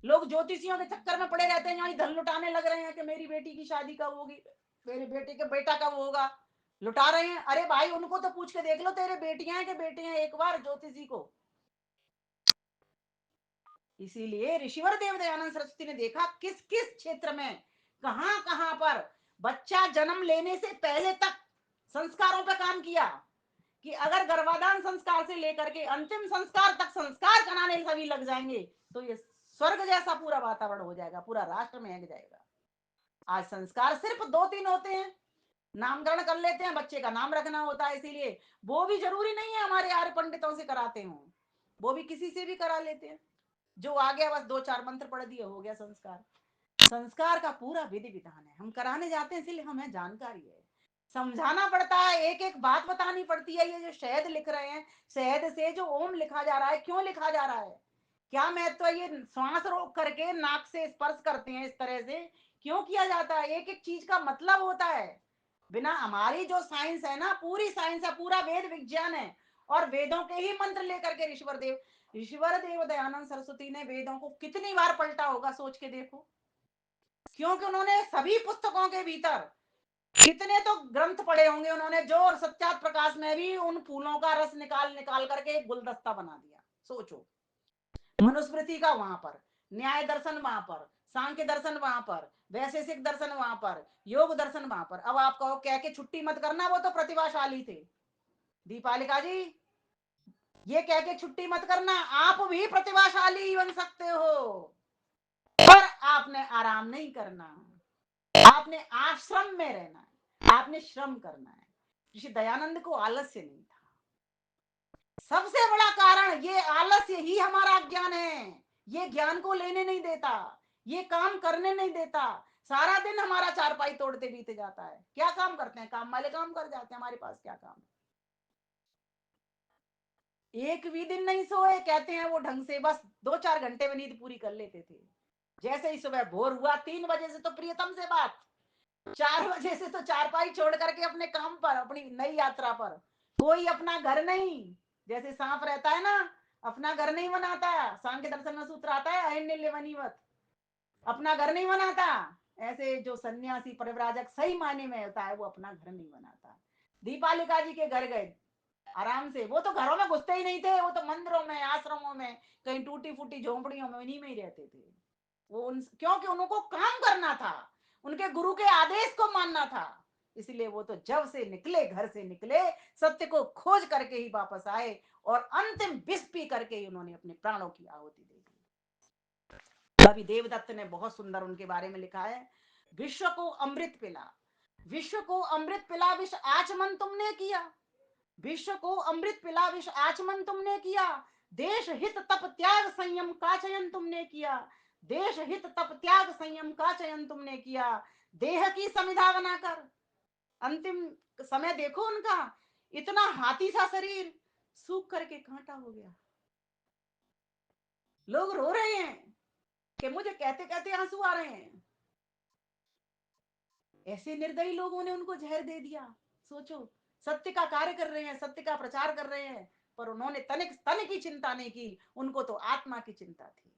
लोग ज्योतिषियों के चक्कर में पड़े रहते हैं, यहाँ धन लुटाने लग रहे हैं कि मेरी बेटी की शादी कब होगी, मेरे बेटे के बेटा कब होगा, लुटा रहे हैं। अरे भाई, उनको तो पूछ के देख लो तेरे बेटियां हैं कि बेटे हैं, एक बार ज्योतिषी को। इसीलिए ऋषिवर देव दयानंद सरस्वती ने देखा किस किस क्षेत्र में कहां कहां पर बच्चा जन्म लेने से पहले तक संस्कारों पर काम किया कि अगर गर्भाधान संस्कार से लेकर के अंतिम संस्कार तक संस्कार कराने सभी लग जाएंगे तो ये स्वर्ग जैसा पूरा वातावरण हो जाएगा, पूरा राष्ट्र महक जाएगा। आज संस्कार सिर्फ 2-3 होते हैं, नामकरण कर लेते हैं, बच्चे का नाम रखना होता है, इसीलिए वो भी जरूरी नहीं है हमारे आर्य पंडितों से कराते हो, वो भी किसी से भी करा लेते हैं। जो आ गया बस 2-4 मंत्र पढ़ दिए, हो गया संस्कार। संस्कार का पूरा विधि विधान है, हम कराने जाते हैं इसलिए हमें जानकारी है, समझाना पड़ता है, एक एक बात बतानी पड़ती है। ये जो शहद लिख रहे हैं, शहद से जो ओम लिखा जा रहा है, क्यों लिखा जा रहा है, क्या महत्व है, ये श्वास रोक करके नाक से स्पर्श करते हैं, इस तरह से क्यों किया जाता है, एक एक चीज का मतलब होता है। बिना हमारी जो साइंस है ना, पूरी साइंस है, पूरा वेद विज्ञान है, और वेदों के ही मंत्र लेकर के ऋषिवर देव दयानंद सरस्वती ने वेदों को कितनी बार पलटा होगा, सोच के देखो। क्योंकि उन्होंने सभी पुस्तकों के भीतर कितने तो ग्रंथ पढ़े होंगे उन्होंने, जो और सत्यात प्रकाश में भी उन फूलों का रस निकाल निकाल करके एक गुलदस्ता बना दिया। सोचो, मनुस्मृति का वहां पर, न्याय दर्शन वहां पर, सांख्य दर्शन वहां पर, वैशेषिक दर्शन वहां पर, योग दर्शन वहां पर। अब आप कहो कह के छुट्टी मत करना, वो तो प्रतिभाशाली थे दीपालिका जी, ये कह के छुट्टी मत करना, आप भी प्रतिभाशाली बन सकते हो, पर आपने आराम नहीं करना, आपने आश्रम में रहना है, आपने श्रम करना है। ऋषि दयानंद को आलस्य नहीं था, सबसे बड़ा कारण ये आलस्य ही हमारा ज्ञान है, ये ज्ञान को लेने नहीं देता, ये काम करने नहीं देता। सारा दिन हमारा चारपाई तोड़ते बीते जाता है, क्या काम करते हैं, काम वाले काम कर जाते हैं, हमारे पास क्या काम है। एक भी दिन नहीं सोए, कहते हैं वो ढंग से, बस 2-4 घंटे में नींद पूरी कर लेते थे। जैसे ही सुबह भोर हुआ 3 बजे से तो प्रियतम से बात, 4 बजे से तो चारपाई छोड़ करके अपने काम पर, अपनी नई यात्रा पर। कोई अपना घर नहीं, जैसे सांप रहता है ना, अपना घर नहीं बनाता, सांख्य दर्शन में सूत्र आता है अहिन्य वनीवत, अपना घर नहीं बनाता। ऐसे जो सन्यासी परिव्राजक सही मायने में होता है, वो अपना घर नहीं बनाता। दीपालिका जी के घर गए आराम से, वो तो घरों में घुसते ही नहीं थे, वो तो मंदिरों में, आश्रमों में, कहीं टूटी फूटी झोंपड़ियों में, उन्हीं में ही रहते थे। क्योंकि उनको काम करना था, उनके गुरु के आदेश को मानना था। इसलिए वो तो जब से निकले, घर से निकले, सत्य को खोज करके ही वापस आए, और अंतिम विष पी करके ही उन्होंने अपने प्राणों की आहुति दे दी। कवि देवदत्त ने बहुत सुंदर उनके बारे में लिखा है, विश्व को अमृत पिला, विश्व को अमृत पिला विष आचमन तुमने किया, विश्व को अमृत पिला विष आचमन तुमने किया, देश हित तप त्याग संयम का चयन तुमने किया, देश हित तप त्याग संयम का चयन तुमने किया, देह की समिधा बनाकर। अंतिम समय देखो उनका, इतना हाथी सा शरीर सूख करके कांटा हो गया। लोग रो रहे हैं कि मुझे कहते कहते आंसू आ रहे हैं, ऐसे निर्दयी लोगों ने उनको जहर दे दिया। सोचो, सत्य का कार्य कर रहे हैं, सत्य का प्रचार कर रहे हैं, पर उन्होंने तनिक तन की चिंता नहीं की, उनको तो आत्मा की चिंता थी,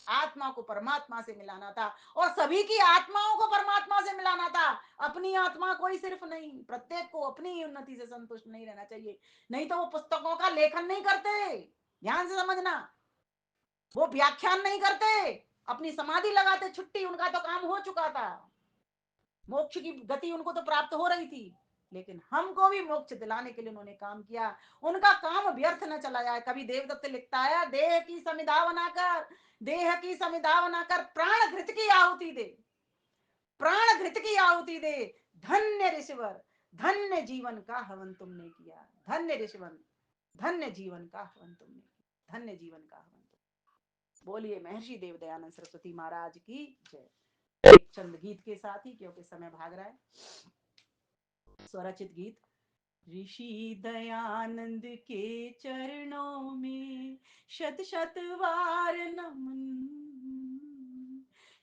आत्मा को परमात्मा से मिलाना था, और सभी की आत्माओं को परमात्मा से मिलाना था। अपनी आत्मा को ही सिर्फ नहीं, प्रत्येक को अपनी ही उन्नति से संतुष्ट नहीं रहना चाहिए, नहीं तो वो पुस्तकों का लेखन नहीं करते, ध्यान से समझना, वो व्याख्यान नहीं करते, अपनी समाधि लगाते, छुट्टी, उनका तो काम हो चुका था, मोक्ष की गति उनको तो प्राप्त हो रही थी, लेकिन हमको भी मोक्ष दिलाने के लिए उन्होंने काम किया, उनका काम व्यर्थ न चला जाए। कभी देवदत्त लिखता है, देह की समिधा बनाकर, देह की समिधा बनाकर प्राण घृत की आहुति दे, प्राण घृत की आहुति दे, धन्य ऋषिवर, धन्य जीवन का हवन तुमने किया, धन्य ऋषिवर, धन्य जीवन का हवन तुमने किया, धन्य जीवन का हवन तुमने। बोलिए महर्षि देव दयानंद सरस्वती महाराज की जय। एक चंद गीत के साथ ही, क्योंकि समय भाग रहा है, स्वरचित गीत। ऋषि दयानंद के चरणों में शत शत वार नमन,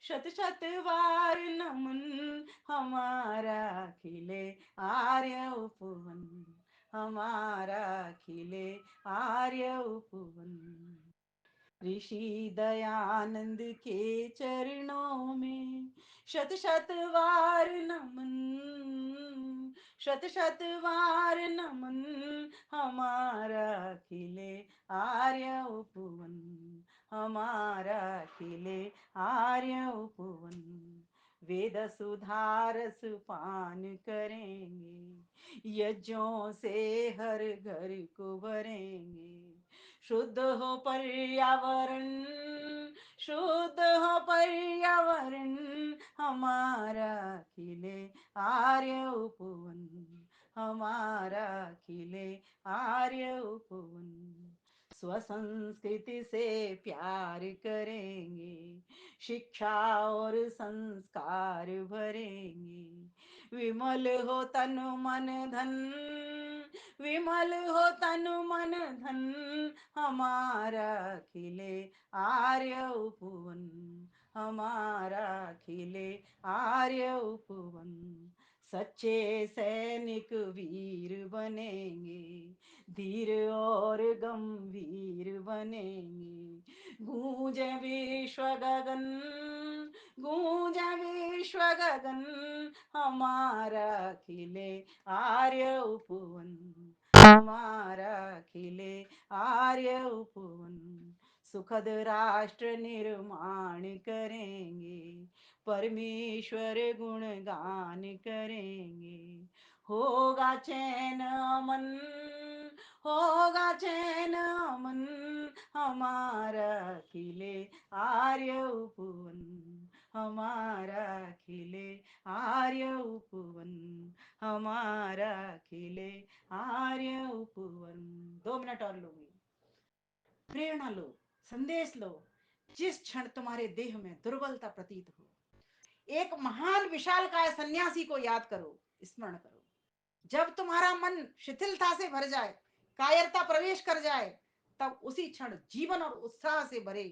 शत शत वार नमन, हमारा खिले आर्य उपवन, हमारा खिले आर्य उपवन। ऋषि दयानंद के चरणों में शत शत वार नमन, शत शत वार नमन, हमारा खिले आर्य उपवन, हमारा खिले आर्य उपवन। वेद सुधारस पान करेंगे, यज्ञों से हर घर को भरेंगे। शुद्ध हो पर्यावरण, शुद्ध हो पर्यावरण, हमारा खिले आर्य उपवन, हमारा खिले आर्य उपवन। स्वसंस्कृति से प्यार करेंगे, शिक्षा और संस्कार भरेंगे। विमल हो तन मन धन, विमल हो तन मन धन, हमारा खिले आर्य उपवन, हमारा खिले आर्य उपवन। सच्चे सैनिक वीर बनेंगे, धीर और गंभीर बनेंगे। गूंजे विश्व गगन, गूंजे विश्व गगन, हमारा खिले आर्य उपवन, हमारा खिले आर्य उपवन। सुखद राष्ट्र निर्माण करेंगे, परमेश्वर गुणगान करेंगे। होगा चैन अमन, होगा चैन अमन, हमारा खिले आर्य उपवन, हमारा खिले आर्य उपवन, हमारा खिले आर्य उपवन। 2 मिनट और लूंगी। प्रेरणा लो, संदेश लो। जिस क्षण तुम्हारे देह में दुर्बलता प्रतीत हो, एक महान विशालकाय सन्यासी को याद करो, स्मरण करो। जब तुम्हारा मन शिथिलता से भर जाए, कायरता प्रवेश कर जाए, तब उसी क्षण जीवन और उत्साह से भरे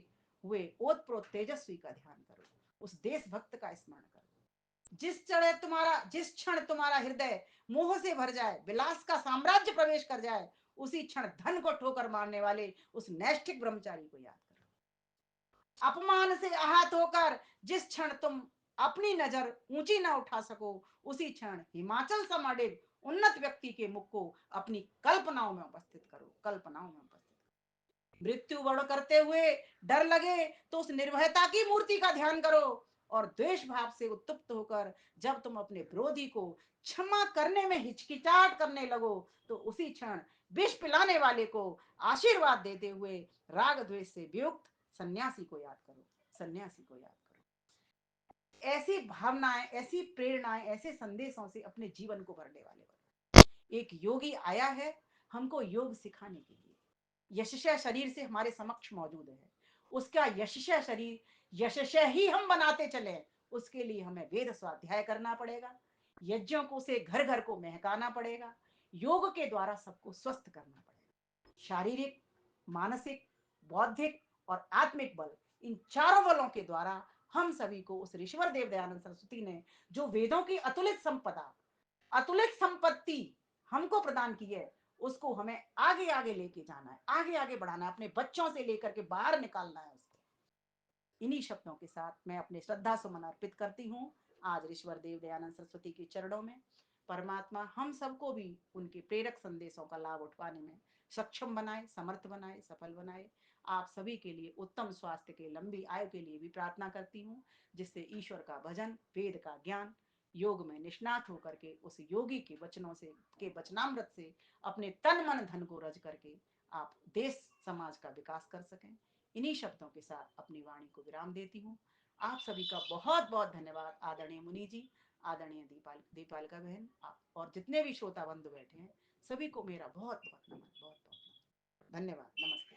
हुए ओतप्रोत तेजस्वी का ध्यान करो, उस देशभक्त का स्मरण करो। जिस क्षण तुम्हारा हृदय मोह से भर जाए, विलास का साम्राज्य प्रवेश कर जाए, उसी क्षण धन को ठोकर मारने वाले उस नैष्ठिक ब्रह्मचारी को याद करो। अपमान से आहत होकर जिस क्षण तुम अपनी नजर ऊंची ना उठा सको, उसी क्षण हिमाचल समाडेल उन्नत व्यक्ति के मुख को अपनी कल्पनाओं में उपस्थित करो, कल्पनाओं में उपस्थित करो। मृत्यु वर्ण करते हुए डर लगे तो उस निर्भयता की मूर्ति का ध्यान करो, और द्वेष भाव से उत्तप्त होकर जब तुम अपने विरोधी को क्षमा करने में हिचकिचाहट करने लगो, तो उसी क्षण विष पिलाने वाले को आशीर्वाद देते हुए राग द्वेष से वियुक्त सन्यासी को याद करो, सन्यासी को याद करो। ऐसी भावनाएं, ऐसी प्रेरणाएं, ऐसे संदेशों से अपने जीवन को भरने वाले बनो। एक योगी आया है हमको योग सिखाने के लिए, यशस्या शरीर से हमारे समक्ष मौजूद है। उसका यशस्या शरीर यशस्या ही हम बनाते चले, उसके लिए हमें वेद स्वाध्याय करना पड़ेगा, यज्ञों को से घर घर को महकाना पड़ेगा, योग के द्वारा सबको स्वस्थ करना पड़ेगा। शारीरिक, मानसिक, बौद्धिक और आत्मिक बल, इन चारों बलों के द्वारा हम सभी को उस ऋषिवर देव दयानंद सरस्वती ने जो वेदों की अतुलित संपदा, अतुलित संपत्ति हमको प्रदान की है, उसको हमें आगे आगे लेके जाना है, आगे आगे बढ़ाना है, अपने बच्चों से लेकर के बाहर निकालना है उसको। इन्हीं शब्दों के साथ मैं अपने श्रद्धा सुमन अर्पित करती हूँ आज ऋषिवर देव दयानंद सरस्वती के चरणों में। परमात्मा हम सबको भी उनके प्रेरक संदेशों का लाभ उठाने में सक्षम बनाए, समर्थ बनाए, सफल बनाए। आप सभी के लिए उत्तम स्वास्थ्य के, लंबी आयु के लिए भी प्रार्थना करती हूँ, जिससे ईश्वर का भजन, वेद का ज्ञान, योग में निष्णात होकर के उस योगी के वचनों से, के वचनामृत से अपने तन मन धन को रज करके आप देश समाज का विकास कर सकें। इन्हीं शब्दों के साथ अपनी वाणी को विराम देती हूँ। आप सभी का बहुत बहुत धन्यवाद। आदरणीय मुनि जी, आदरणीय दीपालिका बहन, आप और जितने भी श्रोता बंधु बैठे हैं, सभी को मेरा बहुत बहुत नमन, बहुत बहुत धन्यवाद, नमस्कार।